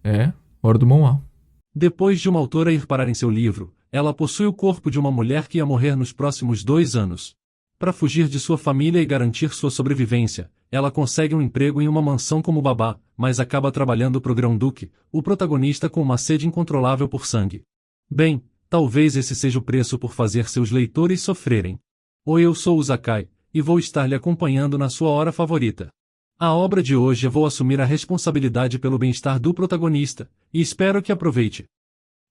É, hora do manhwa. Depois de uma autora ir parar em seu livro, ela possui o corpo de uma mulher que ia morrer nos próximos 2 anos. Para fugir de sua família e garantir sua sobrevivência, ela consegue um emprego em uma mansão como babá, mas acaba trabalhando para o Grão-Duque, o protagonista com uma sede incontrolável por sangue. Bem, talvez esse seja o preço por fazer seus leitores sofrerem. Oi, eu sou o Zakai, e vou estar lhe acompanhando na sua hora favorita. A obra de hoje eu vou assumir a responsabilidade pelo bem-estar do protagonista, e espero que aproveite.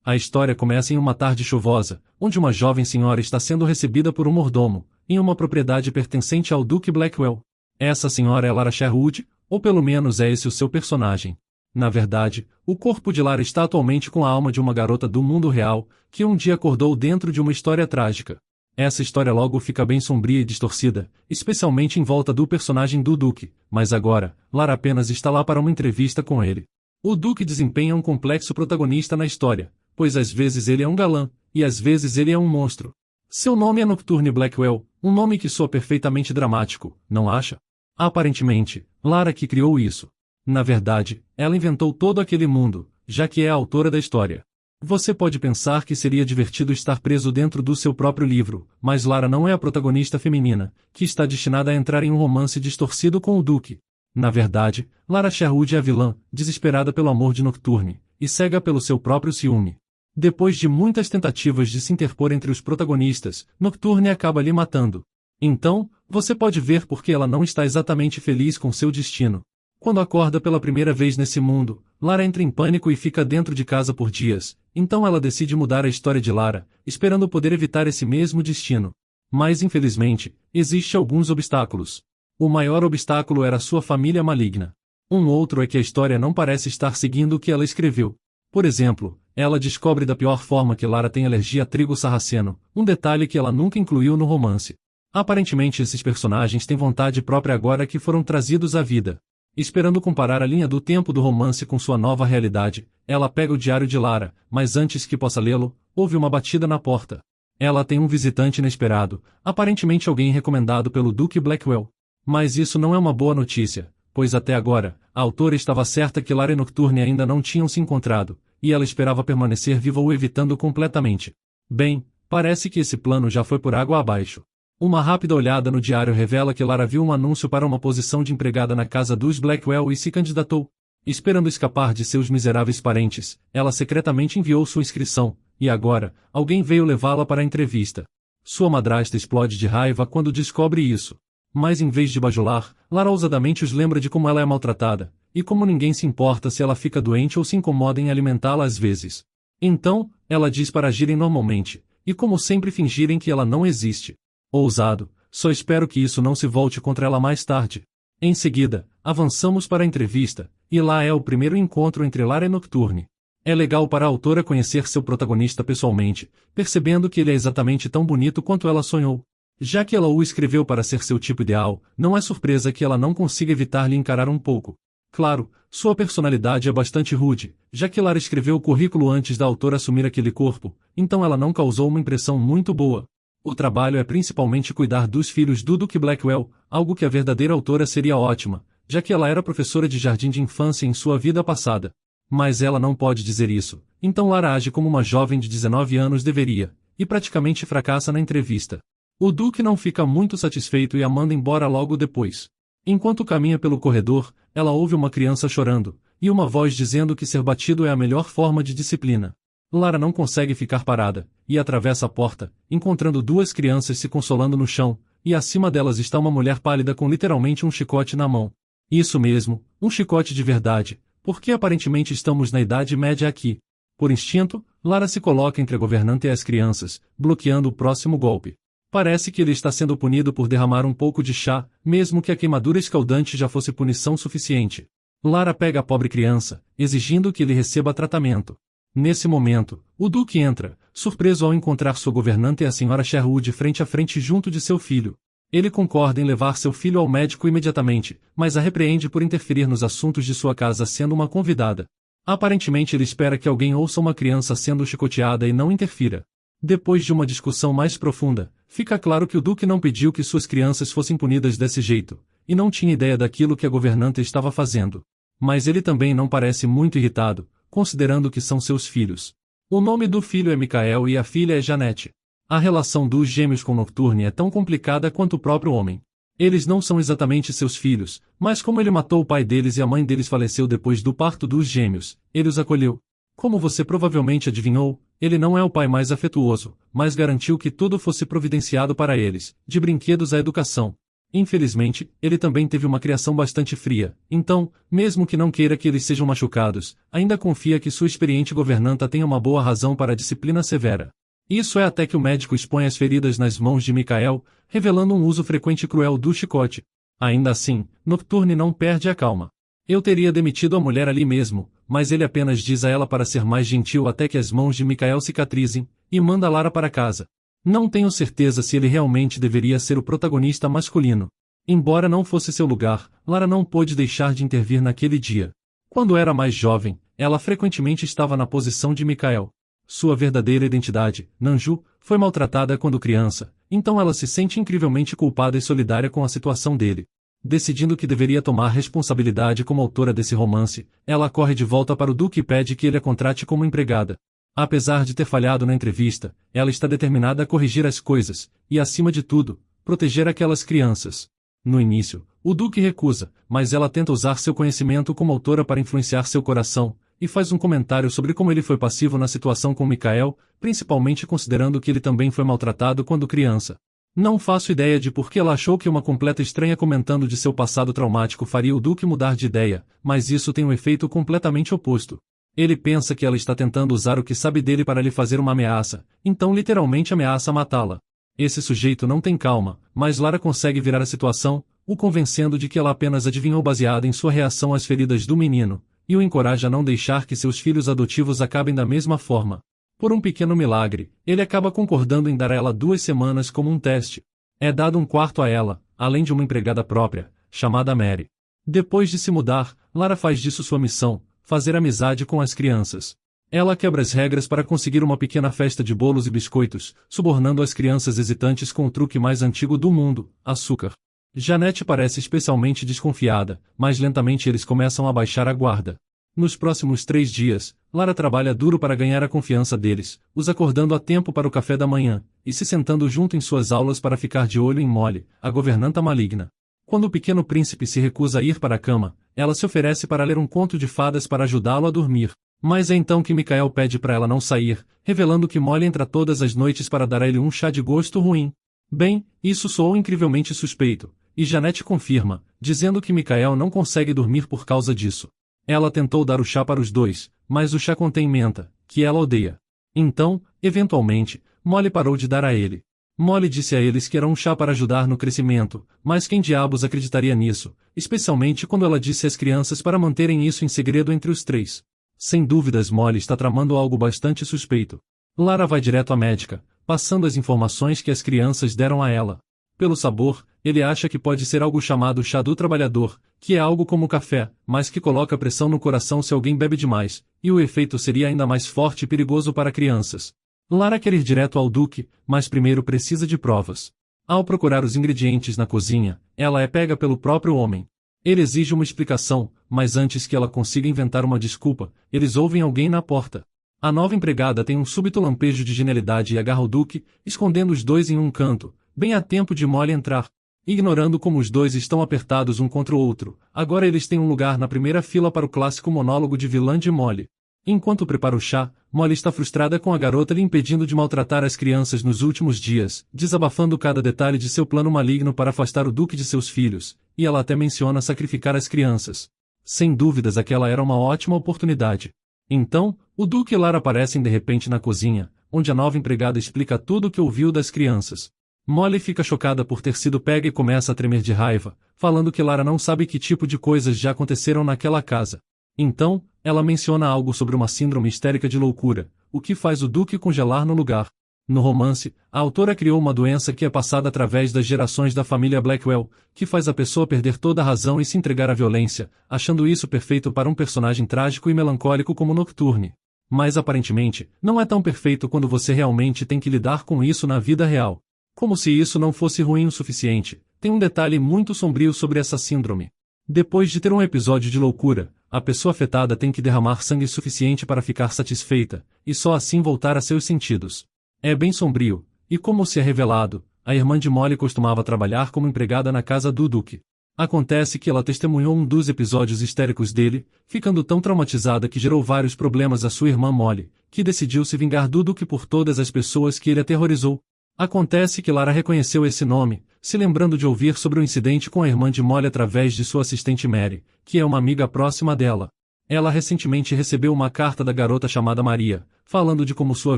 A história começa em uma tarde chuvosa, onde uma jovem senhora está sendo recebida por um mordomo, em uma propriedade pertencente ao Duque Blackwell. Essa senhora é Lara Sherwood, ou pelo menos é esse o seu personagem. Na verdade, o corpo de Lara está atualmente com a alma de uma garota do mundo real, que um dia acordou dentro de uma história trágica. Essa história logo fica bem sombria e distorcida, especialmente em volta do personagem do Duque, mas agora, Lara apenas está lá para uma entrevista com ele. O Duque desempenha um complexo protagonista na história, pois às vezes ele é um galã, e às vezes ele é um monstro. Seu nome é Nocturne Blackwell, um nome que soa perfeitamente dramático, não acha? Aparentemente, Lara que criou isso. Na verdade, ela inventou todo aquele mundo, já que é a autora da história. Você pode pensar que seria divertido estar preso dentro do seu próprio livro, mas Lara não é a protagonista feminina, que está destinada a entrar em um romance distorcido com o Duque. Na verdade, Lara Sherwood é a vilã, desesperada pelo amor de Nocturne, e cega pelo seu próprio ciúme. Depois de muitas tentativas de se interpor entre os protagonistas, Nocturne acaba lhe matando. Então, você pode ver por que ela não está exatamente feliz com seu destino. Quando acorda pela primeira vez nesse mundo, Lara entra em pânico e fica dentro de casa por dias, então ela decide mudar a história de Lara, esperando poder evitar esse mesmo destino. Mas infelizmente, existem alguns obstáculos. O maior obstáculo era sua família maligna. Um outro é que a história não parece estar seguindo o que ela escreveu. Por exemplo, ela descobre da pior forma que Lara tem alergia a trigo sarraceno, um detalhe que ela nunca incluiu no romance. Aparentemente esses personagens têm vontade própria agora que foram trazidos à vida. Esperando comparar a linha do tempo do romance com sua nova realidade, ela pega o diário de Lara, mas antes que possa lê-lo, houve uma batida na porta. Ela tem um visitante inesperado, aparentemente alguém recomendado pelo Duque Blackwell. Mas isso não é uma boa notícia, pois até agora, a autora estava certa que Lara e Nocturne ainda não tinham se encontrado, e ela esperava permanecer viva o evitando completamente. Bem, parece que esse plano já foi por água abaixo. Uma rápida olhada no diário revela que Lara viu um anúncio para uma posição de empregada na casa dos Blackwell e se candidatou. Esperando escapar de seus miseráveis parentes, ela secretamente enviou sua inscrição, e agora, alguém veio levá-la para a entrevista. Sua madrasta explode de raiva quando descobre isso. Mas em vez de bajular, Lara ousadamente os lembra de como ela é maltratada, e como ninguém se importa se ela fica doente ou se incomoda em alimentá-la às vezes. Então, ela diz para agirem normalmente, e como sempre fingirem que ela não existe. Ousado, só espero que isso não se volte contra ela mais tarde. Em seguida, avançamos para a entrevista, e lá é o primeiro encontro entre Lara e Nocturne. É legal para a autora conhecer seu protagonista pessoalmente, percebendo que ele é exatamente tão bonito quanto ela sonhou. Já que ela o escreveu para ser seu tipo ideal, não é surpresa que ela não consiga evitar lhe encarar um pouco. Claro, sua personalidade é bastante rude, já que Lara escreveu o currículo antes da autora assumir aquele corpo, então ela não causou uma impressão muito boa. O trabalho é principalmente cuidar dos filhos do Duque Blackwell, algo que a verdadeira autora seria ótima, já que ela era professora de jardim de infância em sua vida passada. Mas ela não pode dizer isso, então Lara age como uma jovem de 19 anos deveria, e praticamente fracassa na entrevista. O Duque não fica muito satisfeito e a manda embora logo depois. Enquanto caminha pelo corredor, ela ouve uma criança chorando, e uma voz dizendo que ser batido é a melhor forma de disciplina. Lara não consegue ficar parada, e atravessa a porta, encontrando duas crianças se consolando no chão, e acima delas está uma mulher pálida com literalmente um chicote na mão. Isso mesmo, um chicote de verdade, porque aparentemente estamos na Idade Média aqui. Por instinto, Lara se coloca entre a governanta e as crianças, bloqueando o próximo golpe. Parece que ele está sendo punido por derramar um pouco de chá, mesmo que a queimadura escaldante já fosse punição suficiente. Lara pega a pobre criança, exigindo que ele receba tratamento. Nesse momento, o Duque entra, surpreso ao encontrar sua governanta e a senhora Sherwood frente a frente junto de seu filho. Ele concorda em levar seu filho ao médico imediatamente, mas a repreende por interferir nos assuntos de sua casa sendo uma convidada. Aparentemente ele espera que alguém ouça uma criança sendo chicoteada e não interfira. Depois de uma discussão mais profunda, fica claro que o Duque não pediu que suas crianças fossem punidas desse jeito, e não tinha ideia daquilo que a governanta estava fazendo. Mas ele também não parece muito irritado, considerando que são seus filhos. O nome do filho é Michael e a filha é Janete. A relação dos gêmeos com Nocturne é tão complicada quanto o próprio homem. Eles não são exatamente seus filhos, mas como ele matou o pai deles e a mãe deles faleceu depois do parto dos gêmeos, ele os acolheu. Como você provavelmente adivinhou, ele não é o pai mais afetuoso, mas garantiu que tudo fosse providenciado para eles, de brinquedos à educação. Infelizmente, ele também teve uma criação bastante fria, então, mesmo que não queira que eles sejam machucados, ainda confia que sua experiente governanta tenha uma boa razão para a disciplina severa. Isso é até que o médico expõe as feridas nas mãos de Michael, revelando um uso frequente e cruel do chicote. Ainda assim, Nocturne não perde a calma. Eu teria demitido a mulher ali mesmo, mas ele apenas diz a ela para ser mais gentil até que as mãos de Michael cicatrizem, e manda Lara para casa. Não tenho certeza se ele realmente deveria ser o protagonista masculino. Embora não fosse seu lugar, Lara não pôde deixar de intervir naquele dia. Quando era mais jovem, ela frequentemente estava na posição de Michael. Sua verdadeira identidade, Nanju, foi maltratada quando criança, então ela se sente incrivelmente culpada e solidária com a situação dele. Decidindo que deveria tomar responsabilidade como autora desse romance, ela corre de volta para o Duque e pede que ele a contrate como empregada. Apesar de ter falhado na entrevista, ela está determinada a corrigir as coisas, e acima de tudo, proteger aquelas crianças. No início, o Duque recusa, mas ela tenta usar seu conhecimento como autora para influenciar seu coração, e faz um comentário sobre como ele foi passivo na situação com Michael, principalmente considerando que ele também foi maltratado quando criança. Não faço ideia de por que ela achou que uma completa estranha comentando de seu passado traumático faria o Duque mudar de ideia, mas isso tem um efeito completamente oposto. Ele pensa que ela está tentando usar o que sabe dele para lhe fazer uma ameaça, então literalmente ameaça matá-la. Esse sujeito não tem calma, mas Lara consegue virar a situação, o convencendo de que ela apenas adivinhou baseada em sua reação às feridas do menino, e o encoraja a não deixar que seus filhos adotivos acabem da mesma forma. Por um pequeno milagre, ele acaba concordando em dar a ela 2 semanas como um teste. É dado um quarto a ela, além de uma empregada própria, chamada Mary. Depois de se mudar, Lara faz disso sua missão, fazer amizade com as crianças. Ela quebra as regras para conseguir uma pequena festa de bolos e biscoitos, subornando as crianças hesitantes com o truque mais antigo do mundo, açúcar. Janete parece especialmente desconfiada, mas lentamente eles começam a baixar a guarda. Nos próximos 3 dias, Lara trabalha duro para ganhar a confiança deles, os acordando a tempo para o café da manhã, e se sentando junto em suas aulas para ficar de olho em Molly, a governanta maligna. Quando o pequeno príncipe se recusa a ir para a cama, ela se oferece para ler um conto de fadas para ajudá-lo a dormir. Mas é então que Michael pede para ela não sair, revelando que Molly entra todas as noites para dar a ele um chá de gosto ruim. Bem, isso soou incrivelmente suspeito, e Janete confirma, dizendo que Michael não consegue dormir por causa disso. Ela tentou dar o chá para os dois, mas o chá contém menta, que ela odeia. Então, eventualmente, Molly parou de dar a ele. Molly disse a eles que era um chá para ajudar no crescimento, mas quem diabos acreditaria nisso, especialmente quando ela disse às crianças para manterem isso em segredo entre os 3. Sem dúvidas Molly está tramando algo bastante suspeito. Lara vai direto à médica, passando as informações que as crianças deram a ela. Pelo sabor, ele acha que pode ser algo chamado chá do trabalhador, que é algo como café, mas que coloca pressão no coração se alguém bebe demais, e o efeito seria ainda mais forte e perigoso para crianças. Lara quer ir direto ao Duque, mas primeiro precisa de provas. Ao procurar os ingredientes na cozinha, ela é pega pelo próprio homem. Ele exige uma explicação, mas antes que ela consiga inventar uma desculpa, eles ouvem alguém na porta. A nova empregada tem um súbito lampejo de genialidade e agarra o Duque, escondendo os dois em um canto, bem a tempo de Molly entrar. Ignorando como os dois estão apertados um contra o outro, agora eles têm um lugar na primeira fila para o clássico monólogo de vilã de Molly. Enquanto prepara o chá, Molly está frustrada com a garota lhe impedindo de maltratar as crianças nos últimos dias, desabafando cada detalhe de seu plano maligno para afastar o Duque de seus filhos, e ela até menciona sacrificar as crianças. Sem dúvidas aquela era uma ótima oportunidade. Então, o Duque e Lara aparecem de repente na cozinha, onde a nova empregada explica tudo o que ouviu das crianças. Molly fica chocada por ter sido pega e começa a tremer de raiva, falando que Lara não sabe que tipo de coisas já aconteceram naquela casa. Então, ela menciona algo sobre uma síndrome histérica de loucura, o que faz o Duque congelar no lugar. No romance, a autora criou uma doença que é passada através das gerações da família Blackwell, que faz a pessoa perder toda a razão e se entregar à violência, achando isso perfeito para um personagem trágico e melancólico como Nocturne. Mas aparentemente, não é tão perfeito quando você realmente tem que lidar com isso na vida real. Como se isso não fosse ruim o suficiente, tem um detalhe muito sombrio sobre essa síndrome. Depois de ter um episódio de loucura, A pessoa afetada tem que derramar sangue suficiente para ficar satisfeita, e só assim voltar a seus sentidos. É bem sombrio, e como se é revelado, a irmã de Molly costumava trabalhar como empregada na casa do Duque. Acontece que ela testemunhou um dos episódios histéricos dele, ficando tão traumatizada que gerou vários problemas à sua irmã Molly, que decidiu se vingar do Duque por todas as pessoas que ele aterrorizou. Acontece que Lara reconheceu esse nome, se lembrando de ouvir sobre o incidente com a irmã de Molly através de sua assistente Mary, que é uma amiga próxima dela. Ela recentemente recebeu uma carta da garota chamada Maria, falando de como sua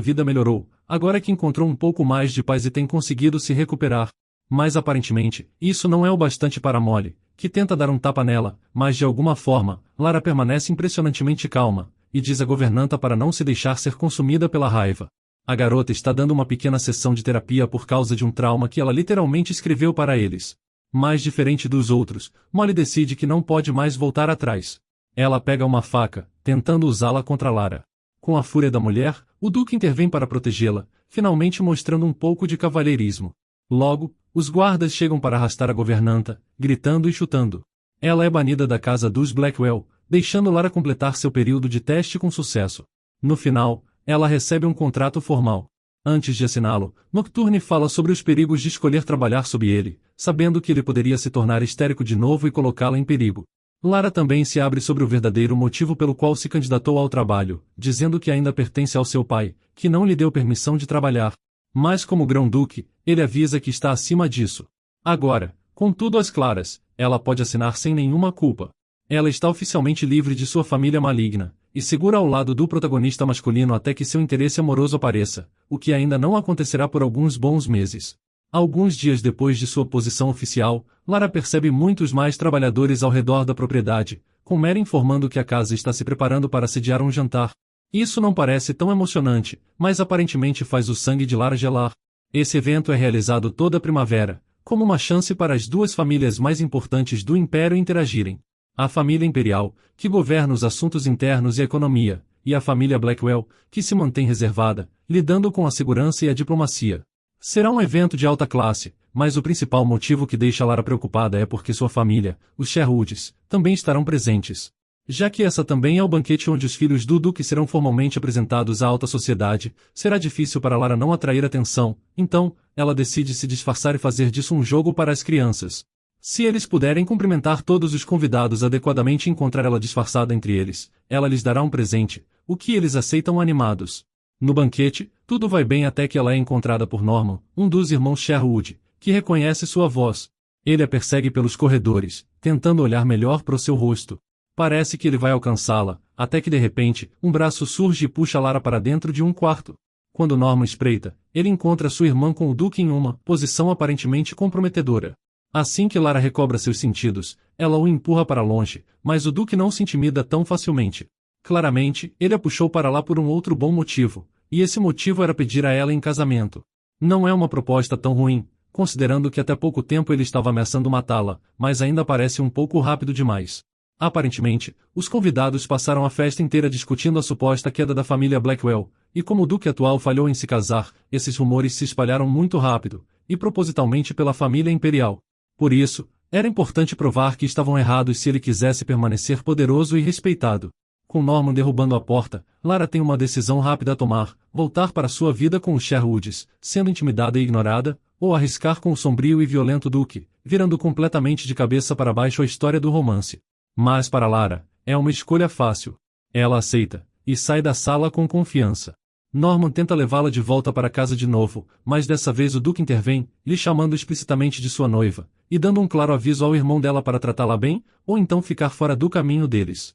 vida melhorou, agora que encontrou um pouco mais de paz e tem conseguido se recuperar. Mas aparentemente, isso não é o bastante para Molly, que tenta dar um tapa nela, mas de alguma forma, Lara permanece impressionantemente calma, e diz à governanta para não se deixar ser consumida pela raiva. A garota está dando uma pequena sessão de terapia por causa de um trauma que ela literalmente escreveu para eles. Mas diferente dos outros, Molly decide que não pode mais voltar atrás. Ela pega uma faca, tentando usá-la contra Lara. Com a fúria da mulher, o Duque intervém para protegê-la, finalmente mostrando um pouco de cavalheirismo. Logo, os guardas chegam para arrastar a governanta, gritando e chutando. Ela é banida da casa dos Blackwell, deixando Lara completar seu período de teste com sucesso. No final, ela recebe um contrato formal. Antes de assiná-lo, Nocturne fala sobre os perigos de escolher trabalhar sob ele, sabendo que ele poderia se tornar histérico de novo e colocá-la em perigo. Lara também se abre sobre o verdadeiro motivo pelo qual se candidatou ao trabalho, dizendo que ainda pertence ao seu pai, que não lhe deu permissão de trabalhar. Mas como Grão-Duque, ele avisa que está acima disso. Agora, com tudo às claras, ela pode assinar sem nenhuma culpa. Ela está oficialmente livre de sua família maligna, e segura ao lado do protagonista masculino até que seu interesse amoroso apareça, o que ainda não acontecerá por alguns bons meses. Alguns dias depois de sua posição oficial, Lara percebe muitos mais trabalhadores ao redor da propriedade, com Mary informando que a casa está se preparando para sediar um jantar. Isso não parece tão emocionante, mas aparentemente faz o sangue de Lara gelar. Esse evento é realizado toda a primavera, como uma chance para as duas famílias mais importantes do Império interagirem. A família imperial, que governa os assuntos internos e a economia, e a família Blackwell, que se mantém reservada, lidando com a segurança e a diplomacia. Será um evento de alta classe, mas o principal motivo que deixa Lara preocupada é porque sua família, os Sherwoods, também estarão presentes. Já que essa também é o banquete onde os filhos do Duque serão formalmente apresentados à alta sociedade, será difícil para Lara não atrair atenção, então, ela decide se disfarçar e fazer disso um jogo para as crianças. Se eles puderem cumprimentar todos os convidados adequadamente e encontrar ela disfarçada entre eles, ela lhes dará um presente, o que eles aceitam animados. No banquete, tudo vai bem até que ela é encontrada por Norman, um dos irmãos Sherwood, que reconhece sua voz. Ele a persegue pelos corredores, tentando olhar melhor para o seu rosto. Parece que ele vai alcançá-la, até que de repente, um braço surge e puxa Lara para dentro de um quarto. Quando Norman espreita, ele encontra sua irmã com o Duque em uma posição aparentemente comprometedora. Assim que Lara recobra seus sentidos, ela o empurra para longe, mas o Duque não se intimida tão facilmente. Claramente, ele a puxou para lá por um outro bom motivo, e esse motivo era pedir a ela em casamento. Não é uma proposta tão ruim, considerando que até pouco tempo ele estava ameaçando matá-la, mas ainda parece um pouco rápido demais. Aparentemente, os convidados passaram a festa inteira discutindo a suposta queda da família Blackwell, e como o Duque atual falhou em se casar, esses rumores se espalharam muito rápido, e propositalmente pela família imperial. Por isso, era importante provar que estavam errados se ele quisesse permanecer poderoso e respeitado. Com Norman derrubando a porta, Lara tem uma decisão rápida a tomar: voltar para sua vida com os Sherwoods, sendo intimidada e ignorada, ou arriscar com o sombrio e violento Duque, virando completamente de cabeça para baixo a história do romance. Mas para Lara, é uma escolha fácil. Ela aceita, e sai da sala com confiança. Norman tenta levá-la de volta para casa de novo, mas dessa vez o Duque intervém, lhe chamando explicitamente de sua noiva, e dando um claro aviso ao irmão dela para tratá-la bem, ou então ficar fora do caminho deles.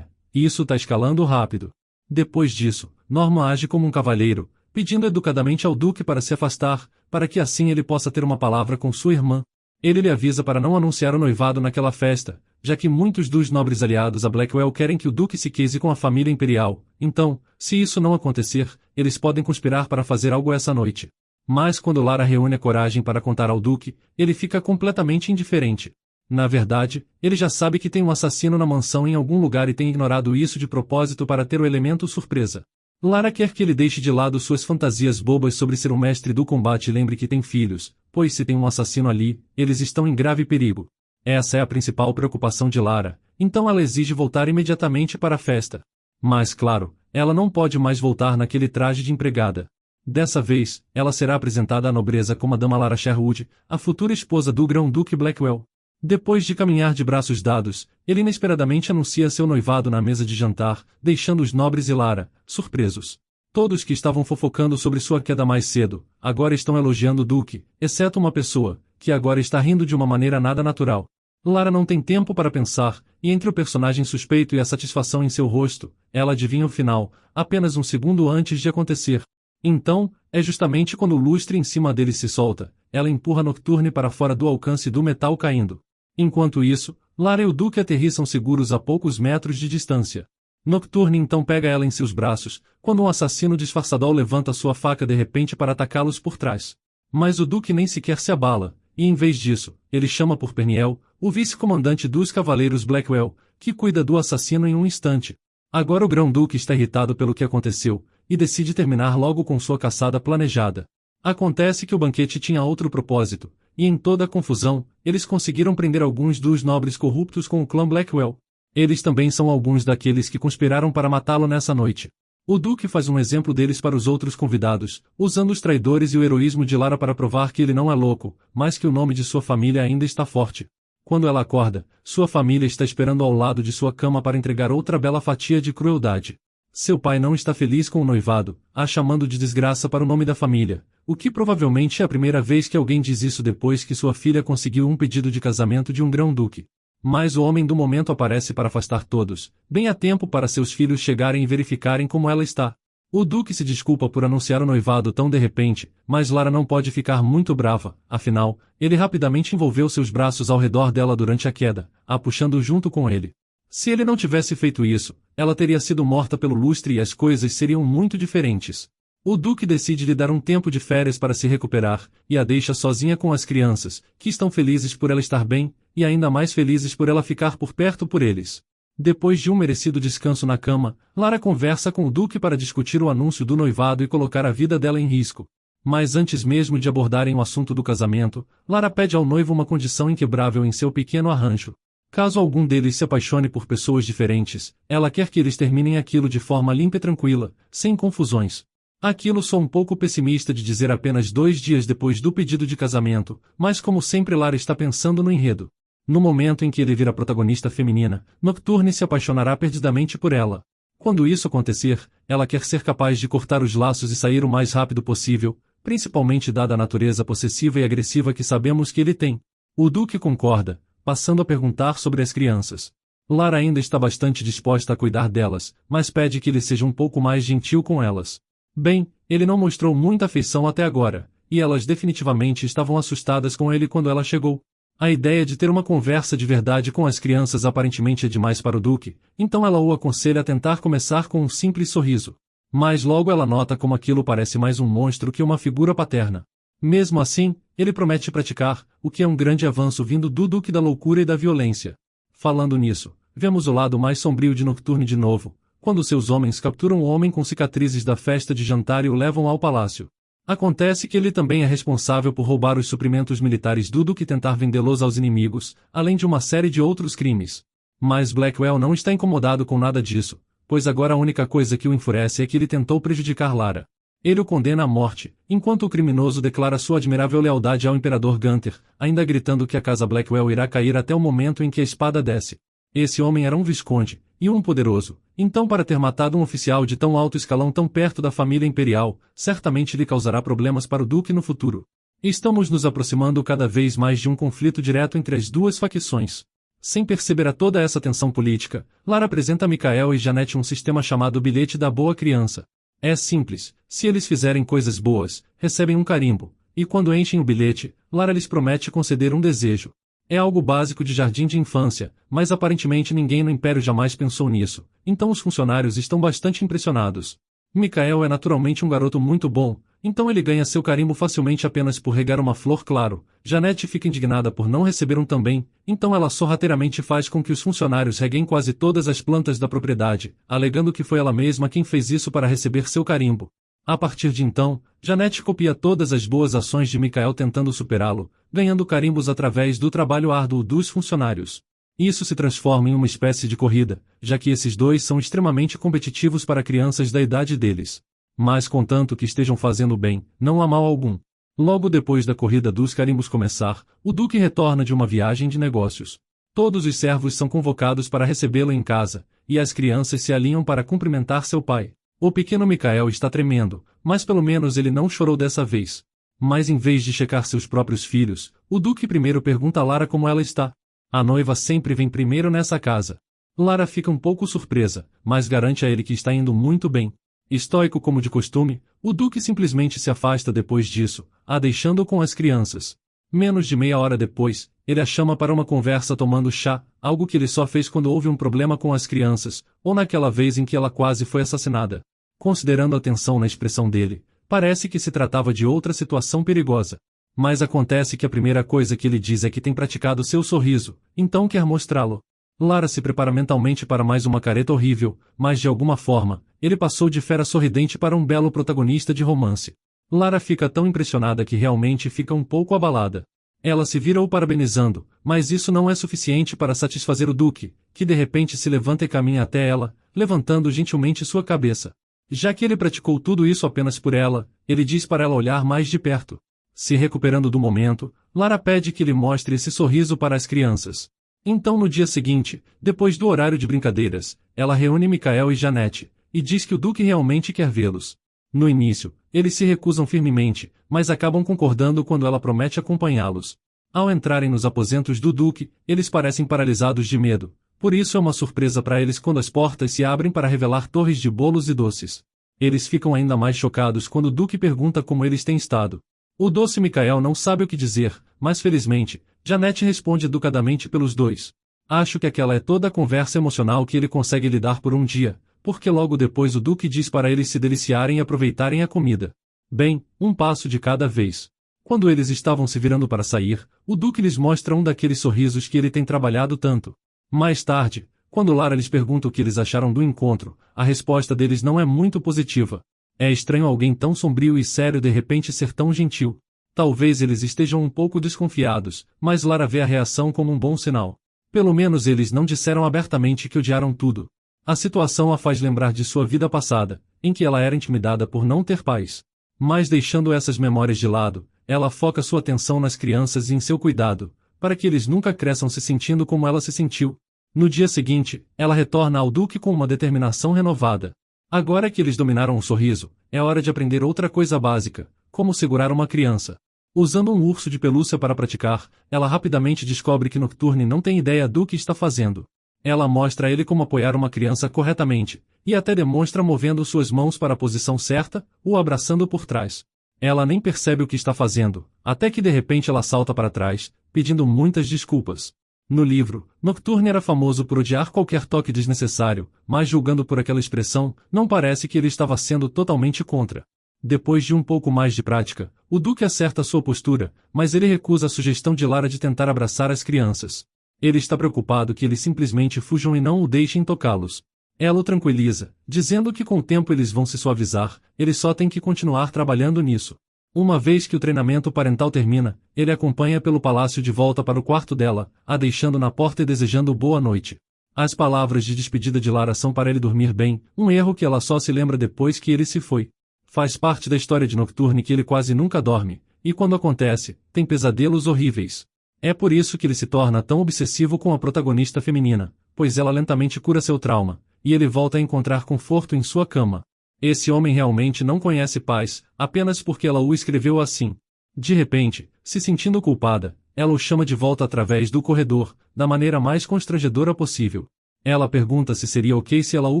Isso tá escalando rápido. Depois disso, Norman age como um cavalheiro, pedindo educadamente ao Duque para se afastar, para que assim ele possa ter uma palavra com sua irmã. Ele lhe avisa para não anunciar o noivado naquela festa, já que muitos dos nobres aliados a Blackwell querem que o Duque se case com a família imperial, então, se isso não acontecer, eles podem conspirar para fazer algo essa noite. Mas quando Lara reúne a coragem para contar ao Duque, ele fica completamente indiferente. Na verdade, ele já sabe que tem um assassino na mansão em algum lugar e tem ignorado isso de propósito para ter o elemento surpresa. Lara quer que ele deixe de lado suas fantasias bobas sobre ser um mestre do combate e lembre que tem filhos, pois se tem um assassino ali, eles estão em grave perigo. Essa é a principal preocupação de Lara, então ela exige voltar imediatamente para a festa. Mas claro, ela não pode mais voltar naquele traje de empregada. Dessa vez, ela será apresentada à nobreza como a Dama Lara Sherwood, a futura esposa do Grão-Duque Blackwell. Depois de caminhar de braços dados, ele inesperadamente anuncia seu noivado na mesa de jantar, deixando os nobres e Lara, surpresos. Todos que estavam fofocando sobre sua queda mais cedo, agora estão elogiando o Duque, exceto uma pessoa, que agora está rindo de uma maneira nada natural. Lara não tem tempo para pensar, e entre o personagem suspeito e a satisfação em seu rosto, ela adivinha o final, apenas um segundo antes de acontecer. Então, é justamente quando o lustre em cima dele se solta, ela empurra Nocturne para fora do alcance do metal caindo. Enquanto isso, Lara e o Duque aterrissam seguros a poucos metros de distância. Nocturne então pega ela em seus braços, quando um assassino disfarçado levanta sua faca de repente para atacá-los por trás. Mas o Duque nem sequer se abala, e em vez disso, ele chama por Peniel, o vice-comandante dos Cavaleiros Blackwell, que cuida do assassino em um instante. Agora o Grão-Duque está irritado pelo que aconteceu, e decide terminar logo com sua caçada planejada. Acontece que o banquete tinha outro propósito, e em toda a confusão, eles conseguiram prender alguns dos nobres corruptos com o clã Blackwell. Eles também são alguns daqueles que conspiraram para matá-lo nessa noite. O Duque faz um exemplo deles para os outros convidados, usando os traidores e o heroísmo de Lara para provar que ele não é louco, mas que o nome de sua família ainda está forte. Quando ela acorda, sua família está esperando ao lado de sua cama para entregar outra bela fatia de crueldade. Seu pai não está feliz com o noivado, a chamando de desgraça para o nome da família, o que provavelmente é a primeira vez que alguém diz isso depois que sua filha conseguiu um pedido de casamento de um grão-duque. Mas o homem do momento aparece para afastar todos, bem a tempo para seus filhos chegarem e verificarem como ela está. O Duque se desculpa por anunciar o noivado tão de repente, mas Lara não pode ficar muito brava, afinal, ele rapidamente envolveu seus braços ao redor dela durante a queda, a puxando junto com ele. Se ele não tivesse feito isso, ela teria sido morta pelo lustre e as coisas seriam muito diferentes. O Duque decide lhe dar um tempo de férias para se recuperar, e a deixa sozinha com as crianças, que estão felizes por ela estar bem, e ainda mais felizes por ela ficar por perto por eles. Depois de um merecido descanso na cama, Lara conversa com o Duque para discutir o anúncio do noivado e colocar a vida dela em risco. Mas antes mesmo de abordarem o assunto do casamento, Lara pede ao noivo uma condição inquebrável em seu pequeno arranjo. Caso algum deles se apaixone por pessoas diferentes, ela quer que eles terminem aquilo de forma limpa e tranquila, sem confusões. Aquilo sou um pouco pessimista de dizer apenas 2 dias depois do pedido de casamento, mas como sempre Lara está pensando no enredo. No momento em que ele vira protagonista feminina, Nocturne se apaixonará perdidamente por ela. Quando isso acontecer, ela quer ser capaz de cortar os laços e sair o mais rápido possível, principalmente dada a natureza possessiva e agressiva que sabemos que ele tem. O Duque concorda, passando a perguntar sobre as crianças. Lara ainda está bastante disposta a cuidar delas, mas pede que ele seja um pouco mais gentil com elas. Bem, ele não mostrou muita afeição até agora, e elas definitivamente estavam assustadas com ele quando ela chegou. A ideia de ter uma conversa de verdade com as crianças aparentemente é demais para o Duque, então ela o aconselha a tentar começar com um simples sorriso. Mas logo ela nota como aquilo parece mais um monstro que uma figura paterna. Mesmo assim, ele promete praticar, o que é um grande avanço vindo do Duque da loucura e da violência. Falando nisso, vemos o lado mais sombrio de Nocturne de novo, quando seus homens capturam o homem com cicatrizes da festa de jantar e o levam ao palácio. Acontece que ele também é responsável por roubar os suprimentos militares do Duque e tentar vendê-los aos inimigos, além de uma série de outros crimes. Mas Blackwell não está incomodado com nada disso, pois agora a única coisa que o enfurece é que ele tentou prejudicar Lara. Ele o condena à morte, enquanto o criminoso declara sua admirável lealdade ao Imperador Gunther, ainda gritando que a casa Blackwell irá cair até o momento em que a espada desce. Esse homem era um visconde, e um poderoso, então para ter matado um oficial de tão alto escalão tão perto da família imperial, certamente lhe causará problemas para o Duque no futuro. Estamos nos aproximando cada vez mais de um conflito direto entre as duas facções. Sem perceber a toda essa tensão política, Lara apresenta a Michael e Janet um sistema chamado Bilhete da Boa Criança. É simples, se eles fizerem coisas boas, recebem um carimbo, e quando enchem o bilhete, Lara lhes promete conceder um desejo. É algo básico de jardim de infância, mas aparentemente ninguém no Império jamais pensou nisso, então os funcionários estão bastante impressionados. Michael é naturalmente um garoto muito bom, então ele ganha seu carimbo facilmente apenas por regar uma flor claro. Janet fica indignada por não receber um também, então ela sorrateiramente faz com que os funcionários reguem quase todas as plantas da propriedade, alegando que foi ela mesma quem fez isso para receber seu carimbo. A partir de então, Janet copia todas as boas ações de Michael tentando superá-lo, ganhando carimbos através do trabalho árduo dos funcionários. Isso se transforma em uma espécie de corrida, já que esses dois são extremamente competitivos para crianças da idade deles. Mas contanto que estejam fazendo bem, não há mal algum. Logo depois da corrida dos carimbos começar, o Duque retorna de uma viagem de negócios. Todos os servos são convocados para recebê-lo em casa, e as crianças se alinham para cumprimentar seu pai. O pequeno Michael está tremendo, mas pelo menos ele não chorou dessa vez. Mas em vez de checar seus próprios filhos, o Duque primeiro pergunta a Lara como ela está. A noiva sempre vem primeiro nessa casa. Lara fica um pouco surpresa, mas garante a ele que está indo muito bem. Estoico como de costume, o Duque simplesmente se afasta depois disso, a deixando com as crianças. Menos de meia hora depois, ele a chama para uma conversa tomando chá, algo que ele só fez quando houve um problema com as crianças, ou naquela vez em que ela quase foi assassinada. Considerando a tensão na expressão dele, parece que se tratava de outra situação perigosa. Mas acontece que a primeira coisa que ele diz é que tem praticado seu sorriso, então quer mostrá-lo. Lara se prepara mentalmente para mais uma careta horrível, mas de alguma forma, ele passou de fera sorridente para um belo protagonista de romance. Lara fica tão impressionada que realmente fica um pouco abalada. Ela se vira o parabenizando, mas isso não é suficiente para satisfazer o Duque, que de repente se levanta e caminha até ela, levantando gentilmente sua cabeça. Já que ele praticou tudo isso apenas por ela, ele diz para ela olhar mais de perto. Se recuperando do momento, Lara pede que lhe mostre esse sorriso para as crianças. Então no dia seguinte, depois do horário de brincadeiras, ela reúne Michael e Janet, e diz que o Duque realmente quer vê-los. No início, eles se recusam firmemente, mas acabam concordando quando ela promete acompanhá-los. Ao entrarem nos aposentos do Duque, eles parecem paralisados de medo, por isso é uma surpresa para eles quando as portas se abrem para revelar torres de bolos e doces. Eles ficam ainda mais chocados quando o Duque pergunta como eles têm estado. O doce Michael não sabe o que dizer, mas felizmente, Janet responde educadamente pelos dois. Acho que aquela é toda a conversa emocional que ele consegue lidar por um dia, porque logo depois o Duque diz para eles se deliciarem e aproveitarem a comida. Bem, um passo de cada vez. Quando eles estavam se virando para sair, o Duque lhes mostra um daqueles sorrisos que ele tem trabalhado tanto. Mais tarde, quando Lara lhes pergunta o que eles acharam do encontro, a resposta deles não é muito positiva. É estranho alguém tão sombrio e sério de repente ser tão gentil. Talvez eles estejam um pouco desconfiados, mas Lara vê a reação como um bom sinal. Pelo menos eles não disseram abertamente que odiaram tudo. A situação a faz lembrar de sua vida passada, em que ela era intimidada por não ter pais. Mas deixando essas memórias de lado, ela foca sua atenção nas crianças e em seu cuidado, para que eles nunca cresçam se sentindo como ela se sentiu. No dia seguinte, ela retorna ao Duque com uma determinação renovada. Agora que eles dominaram o sorriso, é hora de aprender outra coisa básica, como segurar uma criança. Usando um urso de pelúcia para praticar, ela rapidamente descobre que Nocturne não tem ideia do que está fazendo. Ela mostra a ele como apoiar uma criança corretamente, e até demonstra movendo suas mãos para a posição certa, o abraçando por trás. Ela nem percebe o que está fazendo, até que de repente ela salta para trás, pedindo muitas desculpas. No livro, Nocturne era famoso por odiar qualquer toque desnecessário, mas julgando por aquela expressão, não parece que ele estava sendo totalmente contra. Depois de um pouco mais de prática, o Duque acerta sua postura, mas ele recusa a sugestão de Lara de tentar abraçar as crianças. Ele está preocupado que eles simplesmente fujam e não o deixem tocá-los. Ela o tranquiliza, dizendo que com o tempo eles vão se suavizar, ele só tem que continuar trabalhando nisso. Uma vez que o treinamento parental termina, ele acompanha pelo palácio de volta para o quarto dela, a deixando na porta e desejando boa noite. As palavras de despedida de Lara são para ele dormir bem, um erro que ela só se lembra depois que ele se foi. Faz parte da história de Nocturne que ele quase nunca dorme, e quando acontece, tem pesadelos horríveis. É por isso que ele se torna tão obsessivo com a protagonista feminina, pois ela lentamente cura seu trauma, e ele volta a encontrar conforto em sua cama. Esse homem realmente não conhece paz, apenas porque ela o escreveu assim. De repente, se sentindo culpada, ela o chama de volta através do corredor, da maneira mais constrangedora possível. Ela pergunta se seria ok se ela o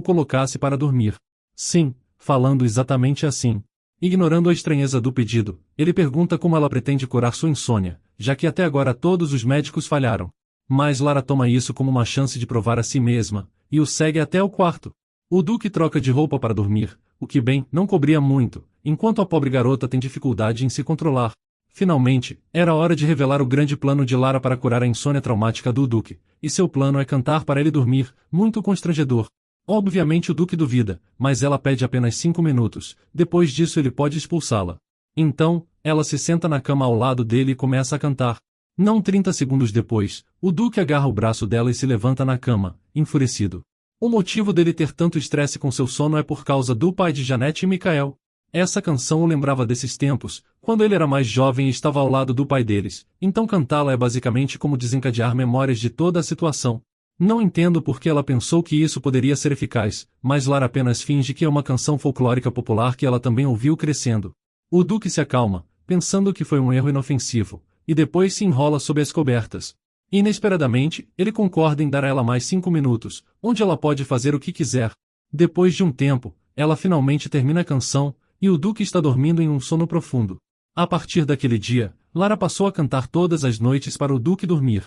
colocasse para dormir. Sim, falando exatamente assim. Ignorando a estranheza do pedido, ele pergunta como ela pretende curar sua insônia, já que até agora todos os médicos falharam. Mas Lara toma isso como uma chance de provar a si mesma, e o segue até o quarto. O Duque troca de roupa para dormir, o que bem, não cobria muito, enquanto a pobre garota tem dificuldade em se controlar. Finalmente, era hora de revelar o grande plano de Lara para curar a insônia traumática do Duque, e seu plano é cantar para ele dormir, muito constrangedor. Obviamente o Duque duvida, mas ela pede apenas 5 minutos, depois disso ele pode expulsá-la. Então, ela se senta na cama ao lado dele e começa a cantar. Não 30 segundos depois, o Duque agarra o braço dela e se levanta na cama, enfurecido. O motivo dele ter tanto estresse com seu sono é por causa do pai de Janete e Michael. Essa canção o lembrava desses tempos, quando ele era mais jovem e estava ao lado do pai deles, então cantá-la é basicamente como desencadear memórias de toda a situação. Não entendo por que ela pensou que isso poderia ser eficaz, mas Lara apenas finge que é uma canção folclórica popular que ela também ouviu crescendo. O Duque se acalma, pensando que foi um erro inofensivo, e depois se enrola sob as cobertas. Inesperadamente, ele concorda em dar a ela mais 5 minutos, onde ela pode fazer o que quiser. Depois de um tempo, ela finalmente termina a canção, e o Duque está dormindo em um sono profundo. A partir daquele dia, Lara passou a cantar todas as noites para o Duque dormir.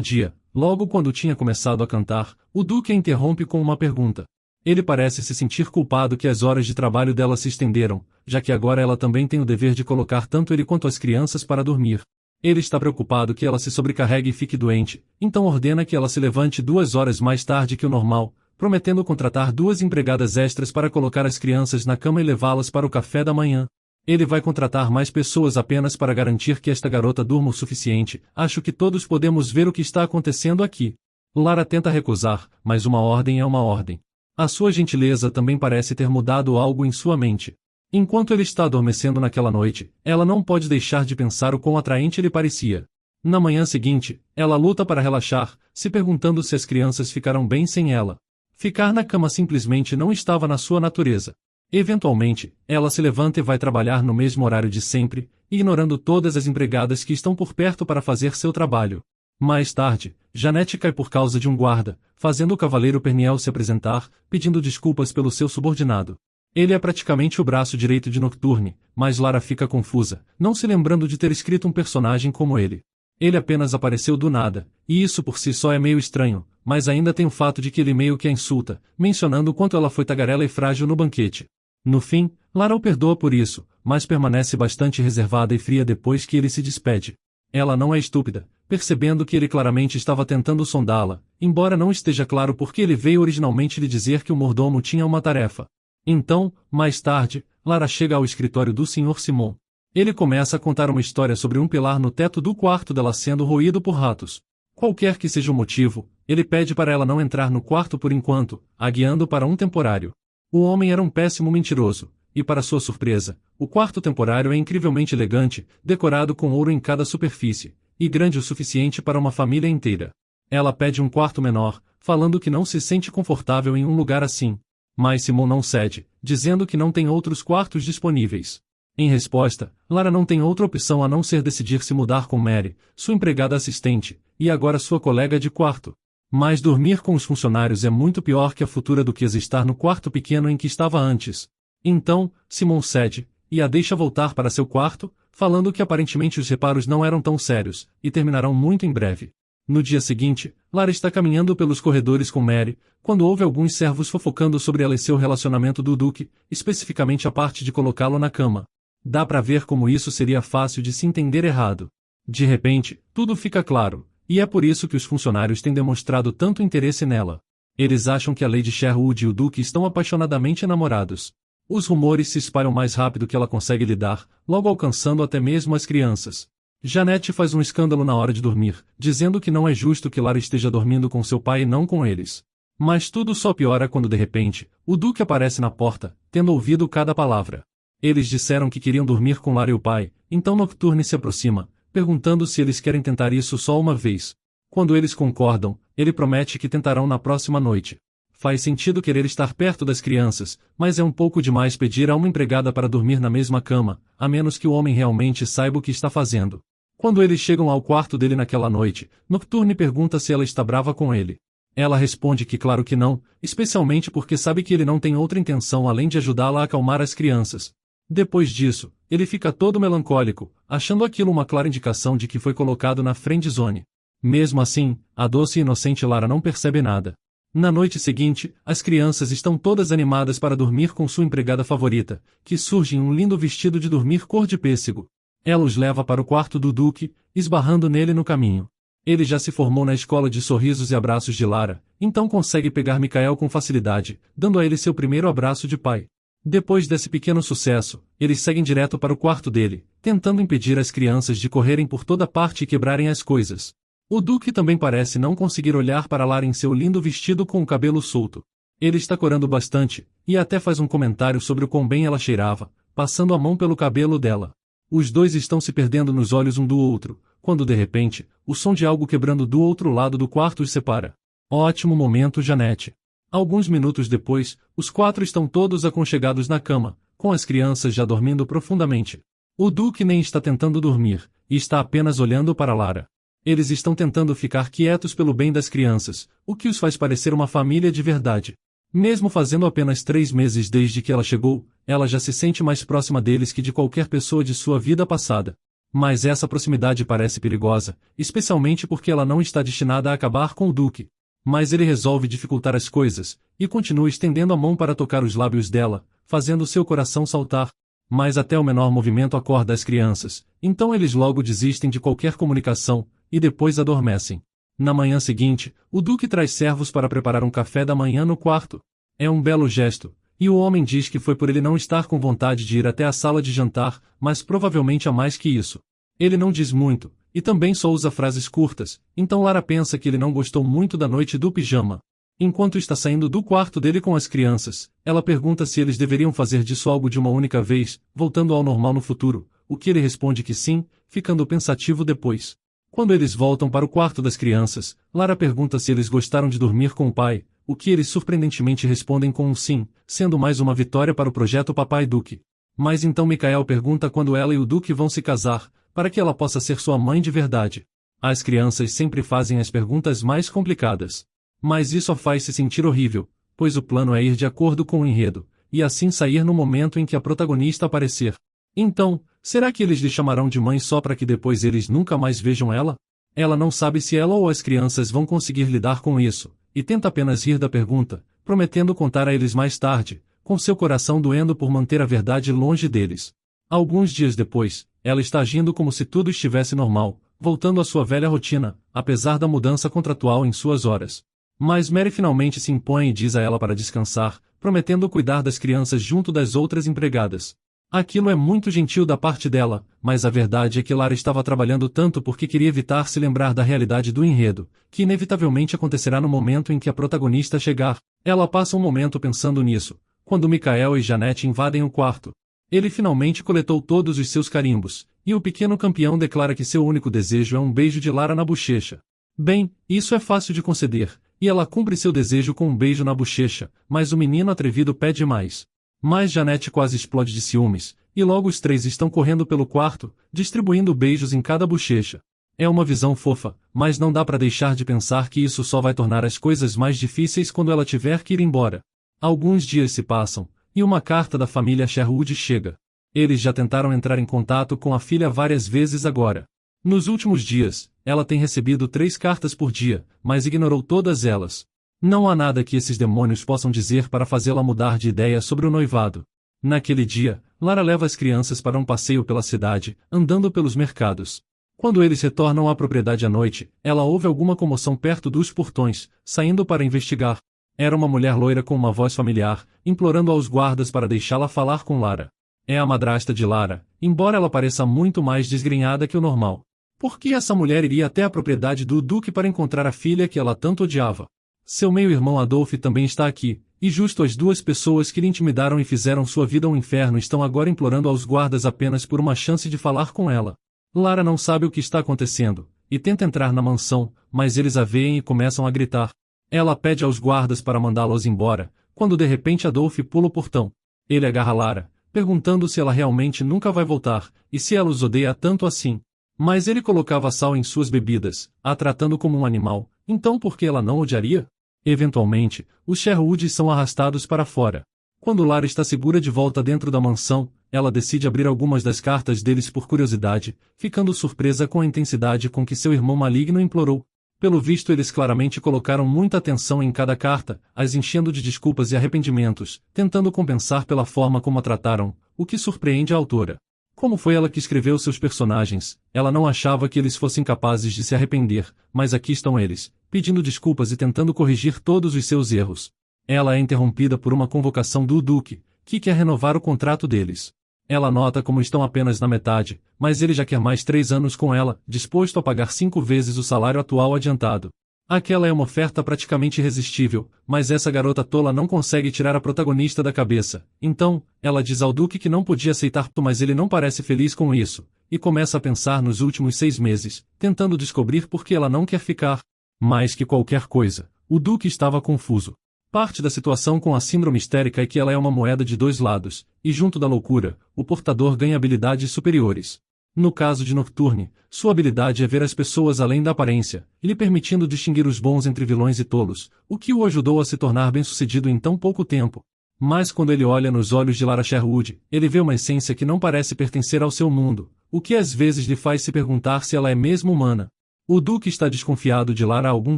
Dia, logo quando tinha começado a cantar, o Duque a interrompe com uma pergunta. Ele parece se sentir culpado que as horas de trabalho dela se estenderam, já que agora ela também tem o dever de colocar tanto ele quanto as crianças para dormir. Ele está preocupado que ela se sobrecarregue e fique doente, então ordena que ela se levante 2 horas mais tarde que o normal, prometendo contratar 2 empregadas extras para colocar as crianças na cama e levá-las para o café da manhã. Ele vai contratar mais pessoas apenas para garantir que esta garota durma o suficiente. Acho que todos podemos ver o que está acontecendo aqui. Lara tenta recusar, mas uma ordem é uma ordem. A sua gentileza também parece ter mudado algo em sua mente. Enquanto ele está adormecendo naquela noite, ela não pode deixar de pensar o quão atraente ele parecia. Na manhã seguinte, ela luta para relaxar, se perguntando se as crianças ficarão bem sem ela. Ficar na cama simplesmente não estava na sua natureza. Eventualmente, ela se levanta e vai trabalhar no mesmo horário de sempre, ignorando todas as empregadas que estão por perto para fazer seu trabalho. Mais tarde, Janete cai por causa de um guarda, fazendo o cavaleiro Peniel se apresentar, pedindo desculpas pelo seu subordinado. Ele é praticamente o braço direito de Nocturne, mas Lara fica confusa, não se lembrando de ter escrito um personagem como ele. Ele apenas apareceu do nada, e isso por si só é meio estranho, mas ainda tem o fato de que ele meio que a insulta, mencionando o quanto ela foi tagarela e frágil no banquete. No fim, Lara o perdoa por isso, mas permanece bastante reservada e fria depois que ele se despede. Ela não é estúpida, percebendo que ele claramente estava tentando sondá-la, embora não esteja claro por que ele veio originalmente lhe dizer que o mordomo tinha uma tarefa. Então, mais tarde, Lara chega ao escritório do Sr. Simon. Ele começa a contar uma história sobre um pilar no teto do quarto dela sendo roído por ratos. Qualquer que seja o motivo, ele pede para ela não entrar no quarto por enquanto, a guiando para um temporário. O homem era um péssimo mentiroso, e para sua surpresa, o quarto temporário é incrivelmente elegante, decorado com ouro em cada superfície, e grande o suficiente para uma família inteira. Ela pede um quarto menor, falando que não se sente confortável em um lugar assim. Mas Simon não cede, dizendo que não tem outros quartos disponíveis. Em resposta, Lara não tem outra opção a não ser decidir se mudar com Mary, sua empregada assistente, e agora sua colega de quarto. Mas dormir com os funcionários é muito pior que a futura duquesa estar no quarto pequeno em que estava antes. Então, Simon cede, e a deixa voltar para seu quarto, falando que aparentemente os reparos não eram tão sérios, e terminarão muito em breve. No dia seguinte, Lara está caminhando pelos corredores com Mary, quando ouve alguns servos fofocando sobre ela e seu relacionamento do Duque, especificamente a parte de colocá-lo na cama. Dá pra ver como isso seria fácil de se entender errado. De repente, tudo fica claro. E é por isso que os funcionários têm demonstrado tanto interesse nela. Eles acham que a Lady Sherwood e o Duque estão apaixonadamente enamorados. Os rumores se espalham mais rápido que ela consegue lidar, logo alcançando até mesmo as crianças. Janete faz um escândalo na hora de dormir, dizendo que não é justo que Lara esteja dormindo com seu pai e não com eles. Mas tudo só piora quando de repente, o Duque aparece na porta, tendo ouvido cada palavra. Eles disseram que queriam dormir com Lara e o pai, então Nocturne se aproxima, perguntando se eles querem tentar isso só uma vez. Quando eles concordam, ele promete que tentarão na próxima noite. Faz sentido querer estar perto das crianças, mas é um pouco demais pedir a uma empregada para dormir na mesma cama, a menos que o homem realmente saiba o que está fazendo. Quando eles chegam ao quarto dele naquela noite, Nocturne pergunta se ela está brava com ele. Ela responde que claro que não, especialmente porque sabe que ele não tem outra intenção além de ajudá-la a acalmar as crianças. Depois disso, ele fica todo melancólico, achando aquilo uma clara indicação de que foi colocado na friend zone. Mesmo assim, a doce e inocente Lara não percebe nada. Na noite seguinte, as crianças estão todas animadas para dormir com sua empregada favorita, que surge em um lindo vestido de dormir cor de pêssego. Ela os leva para o quarto do Duque, esbarrando nele no caminho. Ele já se formou na escola de sorrisos e abraços de Lara, então consegue pegar Mikael com facilidade, dando a ele seu primeiro abraço de pai. Depois desse pequeno sucesso, eles seguem direto para o quarto dele, tentando impedir as crianças de correrem por toda parte e quebrarem as coisas. O Duque também parece não conseguir olhar para Lara em seu lindo vestido com o cabelo solto. Ele está corando bastante, e até faz um comentário sobre o quão bem ela cheirava, passando a mão pelo cabelo dela. Os dois estão se perdendo nos olhos um do outro, quando de repente, o som de algo quebrando do outro lado do quarto os separa. Ótimo momento, Janete. Alguns minutos depois, os quatro estão todos aconchegados na cama, com as crianças já dormindo profundamente. O Duque nem está tentando dormir, e está apenas olhando para Lara. Eles estão tentando ficar quietos pelo bem das crianças, o que os faz parecer uma família de verdade. Mesmo fazendo apenas 3 meses desde que ela chegou, ela já se sente mais próxima deles que de qualquer pessoa de sua vida passada. Mas essa proximidade parece perigosa, especialmente porque ela não está destinada a acabar com o Duque. Mas ele resolve dificultar as coisas, e continua estendendo a mão para tocar os lábios dela, fazendo seu coração saltar. Mas até o menor movimento acorda as crianças, então eles logo desistem de qualquer comunicação, e depois adormecem. Na manhã seguinte, o Duque traz servos para preparar um café da manhã no quarto. É um belo gesto, e o homem diz que foi por ele não estar com vontade de ir até a sala de jantar, mas provavelmente há mais que isso. Ele não diz muito, e também só usa frases curtas, então Lara pensa que ele não gostou muito da noite do pijama. Enquanto está saindo do quarto dele com as crianças, ela pergunta se eles deveriam fazer disso algo de uma única vez, voltando ao normal no futuro, o que ele responde que sim, ficando pensativo depois. Quando eles voltam para o quarto das crianças, Lara pergunta se eles gostaram de dormir com o pai, o que eles surpreendentemente respondem com um sim, sendo mais uma vitória para o projeto Papai Duque. Mas então Mikael pergunta quando ela e o Duque vão se casar, para que ela possa ser sua mãe de verdade. As crianças sempre fazem as perguntas mais complicadas. Mas isso a faz se sentir horrível, pois o plano é ir de acordo com o enredo, e assim sair no momento em que a protagonista aparecer. Então, será que eles lhe chamarão de mãe só para que depois eles nunca mais vejam ela? Ela não sabe se ela ou as crianças vão conseguir lidar com isso, e tenta apenas rir da pergunta, prometendo contar a eles mais tarde, com seu coração doendo por manter a verdade longe deles. Alguns dias depois, ela está agindo como se tudo estivesse normal, voltando à sua velha rotina, apesar da mudança contratual em suas horas. Mas Mary finalmente se impõe e diz a ela para descansar, prometendo cuidar das crianças junto das outras empregadas. Aquilo é muito gentil da parte dela, mas a verdade é que Lara estava trabalhando tanto porque queria evitar se lembrar da realidade do enredo, que inevitavelmente acontecerá no momento em que a protagonista chegar. Ela passa um momento pensando nisso, quando Mikael e Janete invadem o quarto. Ele finalmente coletou todos os seus carimbos, e o pequeno campeão declara que seu único desejo é um beijo de Lara na bochecha. Bem, isso é fácil de conceder, e ela cumpre seu desejo com um beijo na bochecha, mas o menino atrevido pede mais. Mas Janete quase explode de ciúmes, e logo os três estão correndo pelo quarto, distribuindo beijos em cada bochecha. É uma visão fofa, mas não dá para deixar de pensar que isso só vai tornar as coisas mais difíceis quando ela tiver que ir embora. Alguns dias se passam, e uma carta da família Sherwood chega. Eles já tentaram entrar em contato com a filha várias vezes agora. Nos últimos dias, ela tem recebido 3 cartas por dia, mas ignorou todas elas. Não há nada que esses demônios possam dizer para fazê-la mudar de ideia sobre o noivado. Naquele dia, Lara leva as crianças para um passeio pela cidade, andando pelos mercados. Quando eles retornam à propriedade à noite, ela ouve alguma comoção perto dos portões, saindo para investigar. Era uma mulher loira com uma voz familiar, implorando aos guardas para deixá-la falar com Lara. É a madrasta de Lara, embora ela pareça muito mais desgrenhada que o normal. Por que essa mulher iria até a propriedade do Duque para encontrar a filha que ela tanto odiava? Seu meio-irmão Adolf também está aqui, e justo as 2 pessoas que lhe intimidaram e fizeram sua vida um inferno estão agora implorando aos guardas apenas por uma chance de falar com ela. Lara não sabe o que está acontecendo, e tenta entrar na mansão, mas eles a veem e começam a gritar. Ela pede aos guardas para mandá-los embora, quando de repente Adolf pula o portão. Ele agarra Lara, perguntando se ela realmente nunca vai voltar, e se ela os odeia tanto assim. Mas ele colocava sal em suas bebidas, a tratando como um animal, então por que ela não odiaria? Eventualmente, os Sherwoods são arrastados para fora. Quando Lara está segura de volta dentro da mansão, ela decide abrir algumas das cartas deles por curiosidade, ficando surpresa com a intensidade com que seu irmão maligno implorou. Pelo visto eles claramente colocaram muita atenção em cada carta, as enchendo de desculpas e arrependimentos, tentando compensar pela forma como a trataram, o que surpreende a autora. Como foi ela que escreveu seus personagens, ela não achava que eles fossem capazes de se arrepender, mas aqui estão eles, pedindo desculpas e tentando corrigir todos os seus erros. Ela é interrompida por uma convocação do Duque, que quer renovar o contrato deles. Ela nota como estão apenas na metade, mas ele já quer mais 3 anos com ela, disposto a pagar 5 vezes o salário atual adiantado. Aquela é uma oferta praticamente irresistível, mas essa garota tola não consegue tirar a protagonista da cabeça. Então, ela diz ao Duque que não podia aceitar, mas ele não parece feliz com isso, e começa a pensar nos últimos 6 meses, tentando descobrir por que ela não quer ficar. Mais que qualquer coisa, o Duque estava confuso. Parte da situação com a síndrome histérica é que ela é uma moeda de 2 lados, e junto da loucura, o portador ganha habilidades superiores. No caso de Nocturne, sua habilidade é ver as pessoas além da aparência, lhe permitindo distinguir os bons entre vilões e tolos, o que o ajudou a se tornar bem-sucedido em tão pouco tempo. Mas quando ele olha nos olhos de Lara Sherwood, ele vê uma essência que não parece pertencer ao seu mundo, o que às vezes lhe faz se perguntar se ela é mesmo humana. O Duque está desconfiado de Lara há algum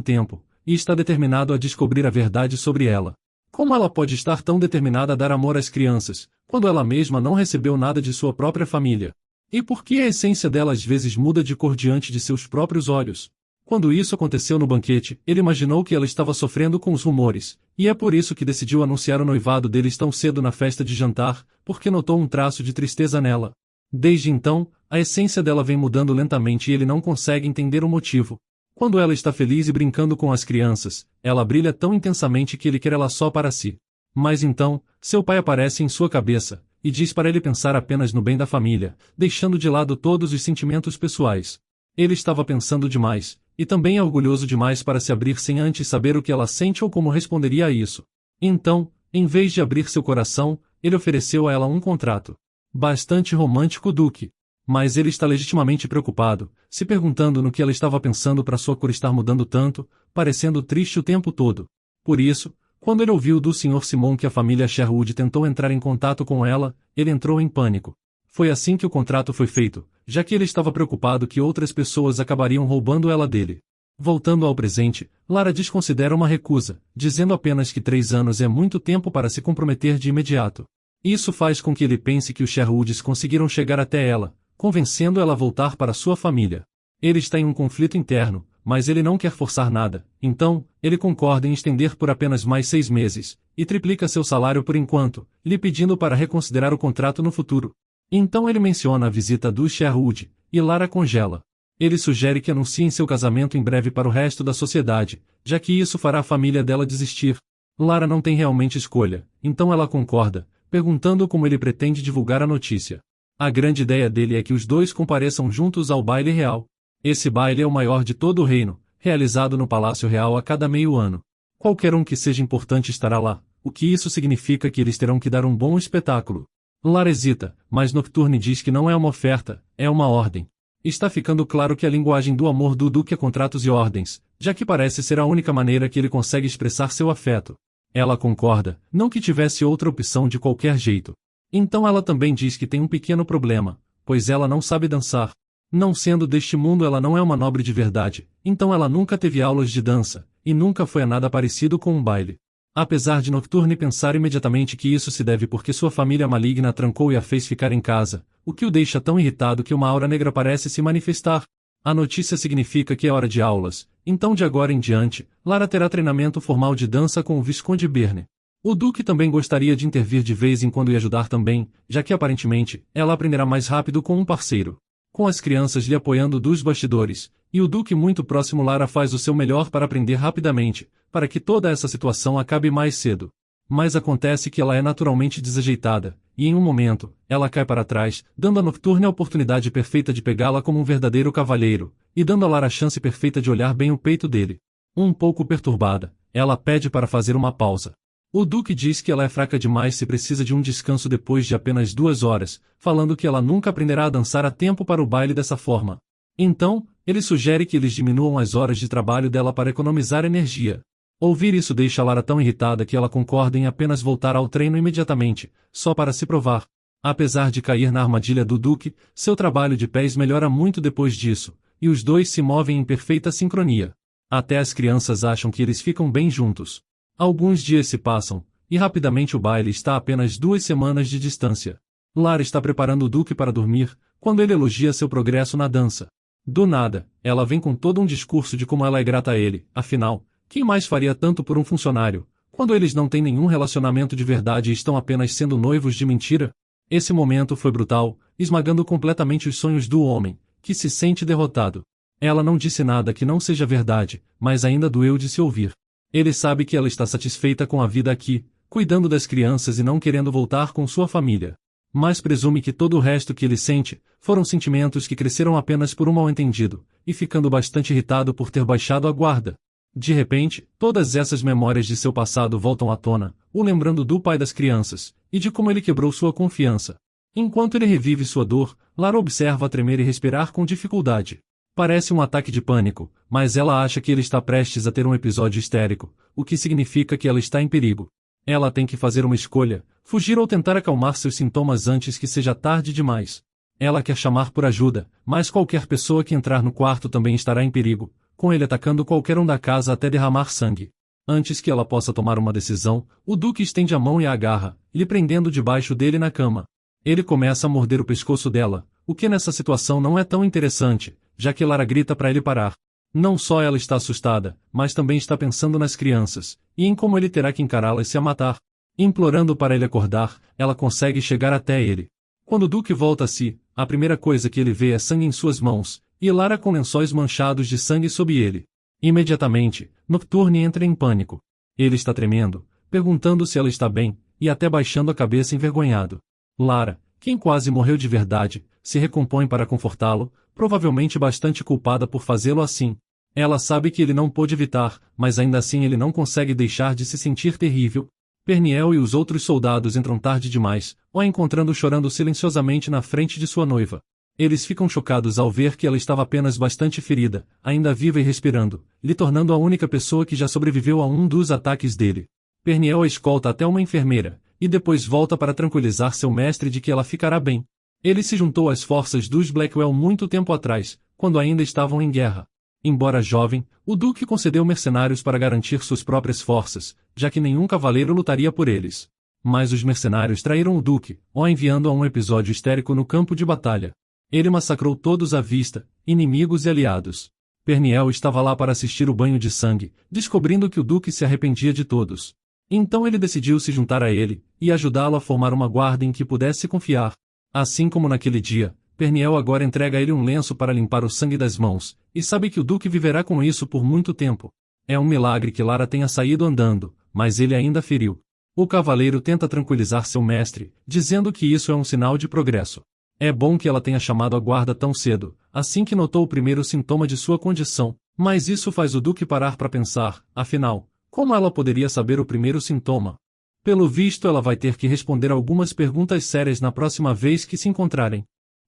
tempo, e está determinado a descobrir a verdade sobre ela. Como ela pode estar tão determinada a dar amor às crianças, quando ela mesma não recebeu nada de sua própria família? E por que a essência dela às vezes muda de cor diante de seus próprios olhos? Quando isso aconteceu no banquete, ele imaginou que ela estava sofrendo com os rumores, e é por isso que decidiu anunciar o noivado deles tão cedo na festa de jantar, porque notou um traço de tristeza nela. Desde então, a essência dela vem mudando lentamente e ele não consegue entender o motivo. Quando ela está feliz e brincando com as crianças, ela brilha tão intensamente que ele quer ela só para si. Mas então, seu pai aparece em sua cabeça, e diz para ele pensar apenas no bem da família, deixando de lado todos os sentimentos pessoais. Ele estava pensando demais, e também é orgulhoso demais para se abrir sem antes saber o que ela sente ou como responderia a isso. Então, em vez de abrir seu coração, ele ofereceu a ela um contrato. Bastante romântico, Duque. Mas ele está legitimamente preocupado, se perguntando no que ela estava pensando para sua cor estar mudando tanto, parecendo triste o tempo todo. Por isso, quando ele ouviu do Sr. Simon que a família Sherwood tentou entrar em contato com ela, ele entrou em pânico. Foi assim que o contrato foi feito, já que ele estava preocupado que outras pessoas acabariam roubando ela dele. Voltando ao presente, Lara desconsidera uma recusa, dizendo apenas que 3 anos é muito tempo para se comprometer de imediato. Isso faz com que ele pense que os Sherwoods conseguiram chegar até ela, convencendo ela a voltar para sua família. Ele está em um conflito interno, mas ele não quer forçar nada, então, ele concorda em estender por apenas mais 6 meses, e triplica seu salário por enquanto, lhe pedindo para reconsiderar o contrato no futuro. Então ele menciona a visita do Sherwood, e Lara congela. Ele sugere que anunciem seu casamento em breve para o resto da sociedade, já que isso fará a família dela desistir. Lara não tem realmente escolha, então ela concorda, perguntando como ele pretende divulgar a notícia. A grande ideia dele é que os dois compareçam juntos ao baile real. Esse baile é o maior de todo o reino, realizado no Palácio Real a cada meio ano. Qualquer um que seja importante estará lá, o que isso significa que eles terão que dar um bom espetáculo. Lara hesita, mas Nocturne diz que não é uma oferta, é uma ordem. Está ficando claro que a linguagem do amor do Duque é contratos e ordens, já que parece ser a única maneira que ele consegue expressar seu afeto. Ela concorda, não que tivesse outra opção de qualquer jeito. Então ela também diz que tem um pequeno problema, pois ela não sabe dançar. Não sendo deste mundo, ela não é uma nobre de verdade, então ela nunca teve aulas de dança, e nunca foi a nada parecido com um baile. Apesar de Nocturne pensar imediatamente que isso se deve porque sua família maligna a trancou e a fez ficar em casa, o que o deixa tão irritado que uma aura negra parece se manifestar. A notícia significa que é hora de aulas, então de agora em diante, Lara terá treinamento formal de dança com o Visconde Byrne. O Duque também gostaria de intervir de vez em quando e ajudar também, já que aparentemente, ela aprenderá mais rápido com um parceiro. Com as crianças lhe apoiando dos bastidores, e o Duque muito próximo, Lara faz o seu melhor para aprender rapidamente, para que toda essa situação acabe mais cedo. Mas acontece que ela é naturalmente desajeitada, e em um momento, ela cai para trás, dando a Nocturne a oportunidade perfeita de pegá-la como um verdadeiro cavalheiro, e dando a Lara a chance perfeita de olhar bem o peito dele. Um pouco perturbada, ela pede para fazer uma pausa. O Duque diz que ela é fraca demais e precisa de um descanso depois de apenas 2 horas, falando que ela nunca aprenderá a dançar a tempo para o baile dessa forma. Então, ele sugere que eles diminuam as horas de trabalho dela para economizar energia. Ouvir isso deixa Lara tão irritada que ela concorda em apenas voltar ao treino imediatamente, só para se provar. Apesar de cair na armadilha do Duque, seu trabalho de pés melhora muito depois disso, e os dois se movem em perfeita sincronia. Até as crianças acham que eles ficam bem juntos. Alguns dias se passam, e rapidamente o baile está a apenas 2 semanas de distância. Lara está preparando o Duque para dormir, quando ele elogia seu progresso na dança. Do nada, ela vem com todo um discurso de como ela é grata a ele, afinal, quem mais faria tanto por um funcionário, quando eles não têm nenhum relacionamento de verdade e estão apenas sendo noivos de mentira? Esse momento foi brutal, esmagando completamente os sonhos do homem, que se sente derrotado. Ela não disse nada que não seja verdade, mas ainda doeu de se ouvir. Ele sabe que ela está satisfeita com a vida aqui, cuidando das crianças e não querendo voltar com sua família. Mas presume que todo o resto que ele sente, foram sentimentos que cresceram apenas por um mal-entendido, e ficando bastante irritado por ter baixado a guarda. De repente, todas essas memórias de seu passado voltam à tona, o lembrando do pai das crianças, e de como ele quebrou sua confiança. Enquanto ele revive sua dor, Lara observa tremer e respirar com dificuldade. Parece um ataque de pânico, mas ela acha que ele está prestes a ter um episódio histérico, o que significa que ela está em perigo. Ela tem que fazer uma escolha, fugir ou tentar acalmar seus sintomas antes que seja tarde demais. Ela quer chamar por ajuda, mas qualquer pessoa que entrar no quarto também estará em perigo, com ele atacando qualquer um da casa até derramar sangue. Antes que ela possa tomar uma decisão, o Duque estende a mão e a agarra, lhe prendendo debaixo dele na cama. Ele começa a morder o pescoço dela, o que nessa situação não é tão interessante, já que Lara grita para ele parar. Não só ela está assustada, mas também está pensando nas crianças, e em como ele terá que encará-las se a matar. Implorando para ele acordar, ela consegue chegar até ele. Quando o Duque volta a si, a primeira coisa que ele vê é sangue em suas mãos, e Lara com lençóis manchados de sangue sob ele. Imediatamente, Nocturne entra em pânico. Ele está tremendo, perguntando se ela está bem, e até baixando a cabeça envergonhado. Lara, quem quase morreu de verdade, se recompõe para confortá-lo, provavelmente bastante culpada por fazê-lo assim. Ela sabe que ele não pôde evitar, mas ainda assim ele não consegue deixar de se sentir terrível. Perniel e os outros soldados entram tarde demais, o encontrando chorando silenciosamente na frente de sua noiva. Eles ficam chocados ao ver que ela estava apenas bastante ferida, ainda viva e respirando, lhe tornando a única pessoa que já sobreviveu a um dos ataques dele. Perniel a escolta até uma enfermeira, e depois volta para tranquilizar seu mestre de que ela ficará bem. Ele se juntou às forças dos Blackwell muito tempo atrás, quando ainda estavam em guerra. Embora jovem, o Duque concedeu mercenários para garantir suas próprias forças, já que nenhum cavaleiro lutaria por eles. Mas os mercenários traíram o Duque, o enviando a um episódio histérico no campo de batalha. Ele massacrou todos à vista, inimigos e aliados. Perniel estava lá para assistir o banho de sangue, descobrindo que o Duque se arrependia de todos. Então ele decidiu se juntar a ele, e ajudá-lo a formar uma guarda em que pudesse confiar. Assim como naquele dia, Perniel agora entrega a ele um lenço para limpar o sangue das mãos, e sabe que o Duque viverá com isso por muito tempo. É um milagre que Lara tenha saído andando, mas ele ainda feriu. O cavaleiro tenta tranquilizar seu mestre, dizendo que isso é um sinal de progresso. É bom que ela tenha chamado a guarda tão cedo, assim que notou o primeiro sintoma de sua condição, mas isso faz o Duque parar para pensar, afinal, como ela poderia saber o primeiro sintoma? Pelo visto ela vai ter que responder algumas perguntas sérias na próxima vez que se encontrarem.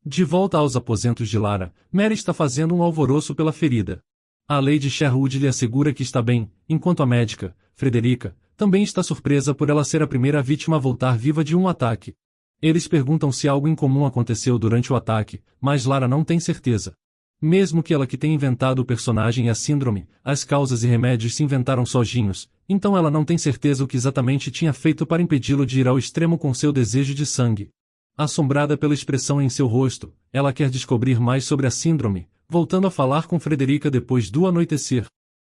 De volta aos aposentos de Lara, Mary está fazendo um alvoroço pela ferida. A Lady Sherwood lhe assegura que está bem, enquanto a médica, Frederica, também está surpresa por ela ser a primeira vítima a voltar viva de um ataque. Eles perguntam se algo incomum aconteceu durante o ataque, mas Lara não tem certeza. Mesmo que ela que tenha inventado o personagem e a síndrome, as causas e remédios se inventaram sozinhos, então ela não tem certeza o que exatamente tinha feito para impedi-lo de ir ao extremo com seu desejo de sangue. Assombrada pela expressão em seu rosto, ela quer descobrir mais sobre a síndrome, voltando a falar com Frederica depois do anoitecer.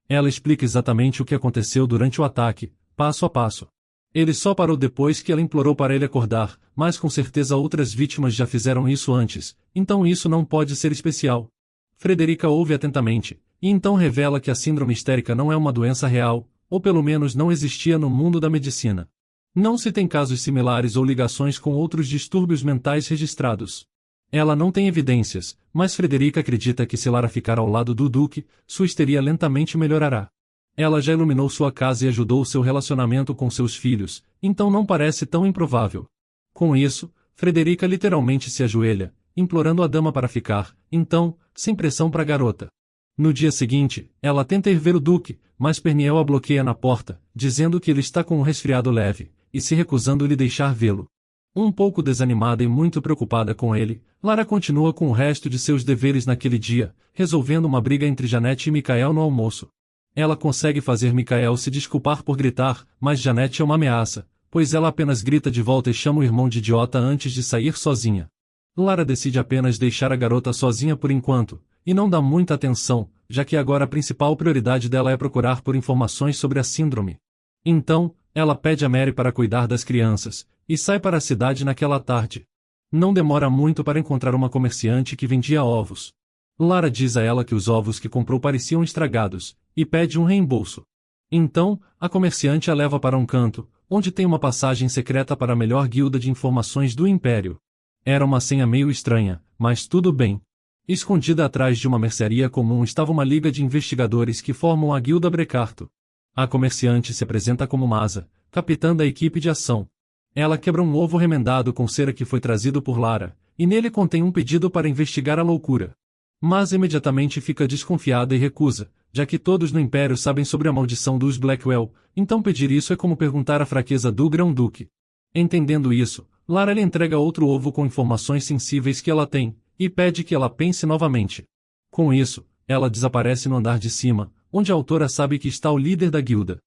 Ela explica exatamente o que aconteceu durante o ataque, passo a passo. Ele só parou depois que ela implorou para ele acordar, mas com certeza outras vítimas já fizeram isso antes, então isso não pode ser especial. Frederica ouve atentamente, e então revela que a síndrome histérica não é uma doença real, ou pelo menos não existia no mundo da medicina. Não se tem casos similares ou ligações com outros distúrbios mentais registrados. Ela não tem evidências, mas Frederica acredita que se Lara ficar ao lado do Duque, sua histeria lentamente melhorará. Ela já iluminou sua casa e ajudou seu relacionamento com seus filhos, então não parece tão improvável. Com isso, Frederica literalmente se ajoelha, implorando a dama para ficar, então, sem pressão para a garota. No dia seguinte, ela tenta ir ver o Duque, mas Perniel a bloqueia na porta, dizendo que ele está com um resfriado leve, e se recusando lhe deixar vê-lo. Um pouco desanimada e muito preocupada com ele, Lara continua com o resto de seus deveres naquele dia, resolvendo uma briga entre Janete e Michael no almoço. Ela consegue fazer Michael se desculpar por gritar, mas Janete é uma ameaça, pois ela apenas grita de volta e chama o irmão de idiota antes de sair sozinha. Lara decide apenas deixar a garota sozinha por enquanto, e não dá muita atenção, já que agora a principal prioridade dela é procurar por informações sobre a síndrome. Então, ela pede a Mary para cuidar das crianças, e sai para a cidade naquela tarde. Não demora muito para encontrar uma comerciante que vendia ovos. Lara diz a ela que os ovos que comprou pareciam estragados, e pede um reembolso. Então, a comerciante a leva para um canto, onde tem uma passagem secreta para a melhor guilda de informações do Império. Era uma senha meio estranha, mas tudo bem. Escondida atrás de uma mercearia comum estava uma liga de investigadores que formam a Guilda Brecarto. A comerciante se apresenta como Masa, capitã da equipe de ação. Ela quebra um ovo remendado com cera que foi trazido por Lara, e nele contém um pedido para investigar a loucura. Mas imediatamente fica desconfiada e recusa, já que todos no Império sabem sobre a maldição dos Blackwell, então pedir isso é como perguntar a fraqueza do Grão-Duque. Entendendo isso, Lara lhe entrega outro ovo com informações sensíveis que ela tem, e pede que ela pense novamente. Com isso, ela desaparece no andar de cima, onde a autora sabe que está o líder da guilda.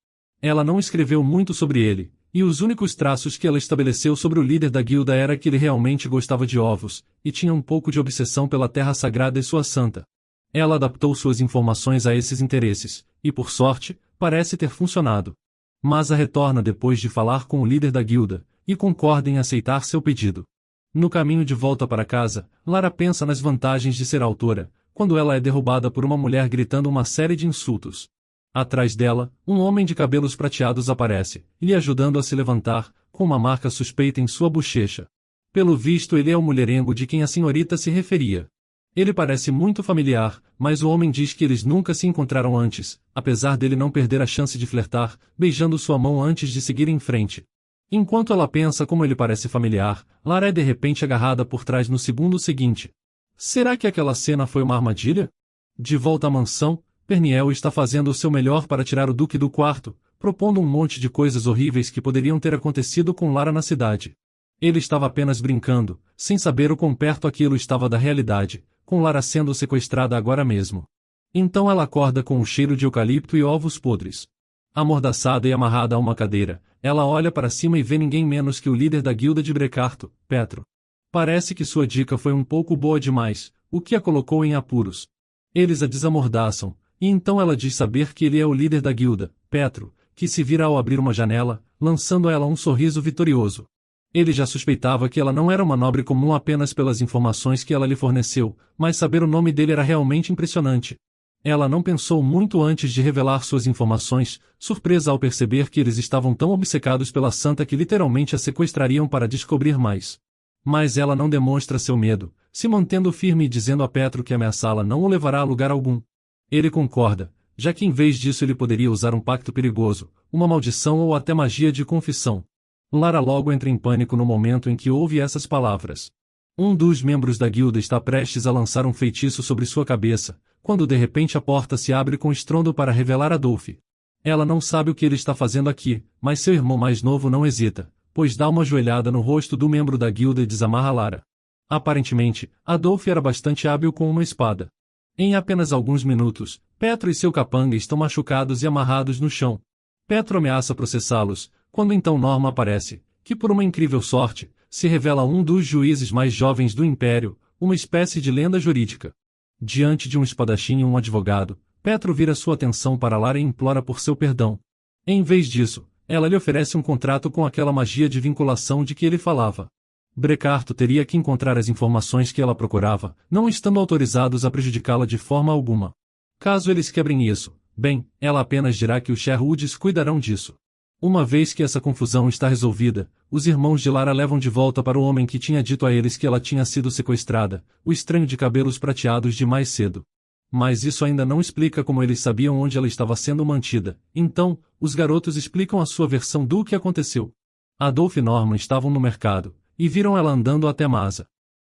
Ela não escreveu muito sobre ele, e os únicos traços que ela estabeleceu sobre o líder da guilda era que ele realmente gostava de ovos, e tinha um pouco de obsessão pela terra sagrada e sua santa. Ela adaptou suas informações a esses interesses, e por sorte, parece ter funcionado. Masa retorna depois de falar com o líder da guilda, e concorda em aceitar seu pedido. No caminho de volta para casa, Lara pensa nas vantagens de ser autora, quando ela é derrubada por uma mulher gritando uma série de insultos. Atrás dela, um homem de cabelos prateados aparece, lhe ajudando a se levantar, com uma marca suspeita em sua bochecha. Pelo visto ele é o mulherengo de quem a senhorita se referia. Ele parece muito familiar, mas o homem diz que eles nunca se encontraram antes, apesar dele não perder a chance de flertar, beijando sua mão antes de seguir em frente. Enquanto ela pensa como ele parece familiar, Lara é de repente agarrada por trás no segundo seguinte. Será que aquela cena foi uma armadilha? De volta à mansão, Perniel está fazendo o seu melhor para tirar o Duque do quarto, propondo um monte de coisas horríveis que poderiam ter acontecido com Lara na cidade. Ele estava apenas brincando, sem saber o quão perto aquilo estava da realidade, com Lara sendo sequestrada agora mesmo. Então ela acorda com o cheiro de eucalipto e ovos podres. Amordaçada e amarrada a uma cadeira, ela olha para cima e vê ninguém menos que o líder da guilda de Brecarto, Petro. Parece que sua dica foi um pouco boa demais, o que a colocou em apuros. Eles a desamordaçam, e então ela diz saber que ele é o líder da guilda, Petro, que se vira ao abrir uma janela, lançando a ela um sorriso vitorioso. Ele já suspeitava que ela não era uma nobre comum apenas pelas informações que ela lhe forneceu, mas saber o nome dele era realmente impressionante. Ela não pensou muito antes de revelar suas informações, surpresa ao perceber que eles estavam tão obcecados pela santa que literalmente a sequestrariam para descobrir mais. Mas ela não demonstra seu medo, se mantendo firme e dizendo a Petro que ameaçá-la não o levará a lugar algum. Ele concorda, já que em vez disso ele poderia usar um pacto perigoso, uma maldição ou até magia de confissão. Lara logo entra em pânico no momento em que ouve essas palavras. Um dos membros da guilda está prestes a lançar um feitiço sobre sua cabeça, quando de repente a porta se abre com estrondo para revelar Adolf. Ela não sabe o que ele está fazendo aqui, mas seu irmão mais novo não hesita, pois dá uma joelhada no rosto do membro da guilda e desamarra Lara. Aparentemente, Adolf era bastante hábil com uma espada. Em apenas alguns minutos, Petro e seu capanga estão machucados e amarrados no chão. Petro ameaça processá-los, quando então Norma aparece, que por uma incrível sorte, se revela um dos juízes mais jovens do Império, uma espécie de lenda jurídica. Diante de um espadachim e um advogado, Petro vira sua atenção para Lara e implora por seu perdão. Em vez disso, ela lhe oferece um contrato com aquela magia de vinculação de que ele falava. Brecarto teria que encontrar as informações que ela procurava, não estando autorizados a prejudicá-la de forma alguma. Caso eles quebrem isso, bem, ela apenas dirá que os Sherwoods cuidarão disso. Uma vez que essa confusão está resolvida, os irmãos de Lara levam de volta para o homem que tinha dito a eles que ela tinha sido sequestrada, o estranho de cabelos prateados de mais cedo. Mas isso ainda não explica como eles sabiam onde ela estava sendo mantida, então, os garotos explicam a sua versão do que aconteceu. Adolf e Norman estavam no mercado, e viram ela andando até Masa.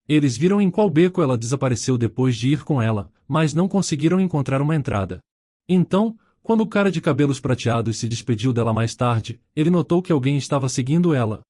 Eles viram em qual beco ela desapareceu depois de ir com ela, mas não conseguiram encontrar uma entrada. Então, quando o cara de cabelos prateados se despediu dela mais tarde, ele notou que alguém estava seguindo ela.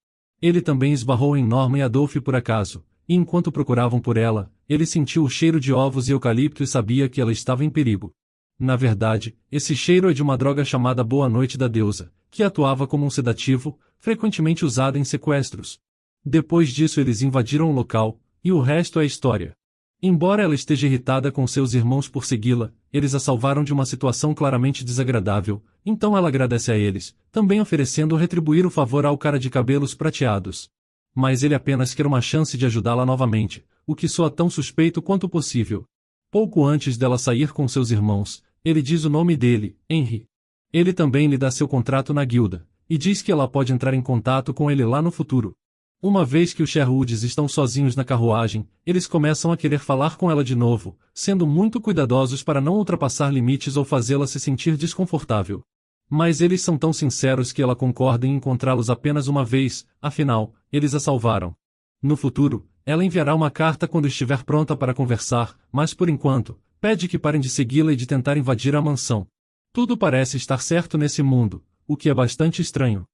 Ele também esbarrou em Norma e Adolf por acaso, e enquanto procuravam por ela, ele sentiu o cheiro de ovos e eucalipto e sabia que ela estava em perigo. Na verdade, esse cheiro é de uma droga chamada Boa Noite da Deusa, que atuava como um sedativo, frequentemente usada em sequestros. Depois disso eles invadiram o local, e o resto é história. Embora ela esteja irritada com seus irmãos por segui-la, eles a salvaram de uma situação claramente desagradável, então ela agradece a eles, também oferecendo retribuir o favor ao cara de cabelos prateados. Mas ele apenas quer uma chance de ajudá-la novamente, o que soa tão suspeito quanto possível. Pouco antes dela sair com seus irmãos, ele diz o nome dele, Henry. Ele também lhe dá seu contrato na guilda, e diz que ela pode entrar em contato com ele lá no futuro. Uma vez que os Sherwoods estão sozinhos na carruagem, eles começam a querer falar com ela de novo, sendo muito cuidadosos para não ultrapassar limites ou fazê-la se sentir desconfortável. Mas eles são tão sinceros que ela concorda em encontrá-los apenas uma vez, afinal, eles a salvaram. No futuro, ela enviará uma carta quando estiver pronta para conversar, mas por enquanto, pede que parem de segui-la e de tentar invadir a mansão. Tudo parece estar certo nesse mundo, o que é bastante estranho.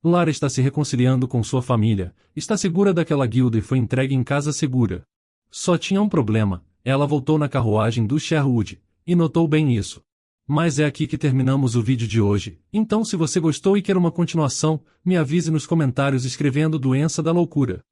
Lara está se reconciliando com sua família, está segura daquela guilda e foi entregue em casa segura. Só tinha um problema, ela voltou na carruagem do Sherwood, e notou bem isso. Mas é aqui que terminamos o vídeo de hoje, então se você gostou e quer uma continuação, me avise nos comentários escrevendo Doença da Loucura.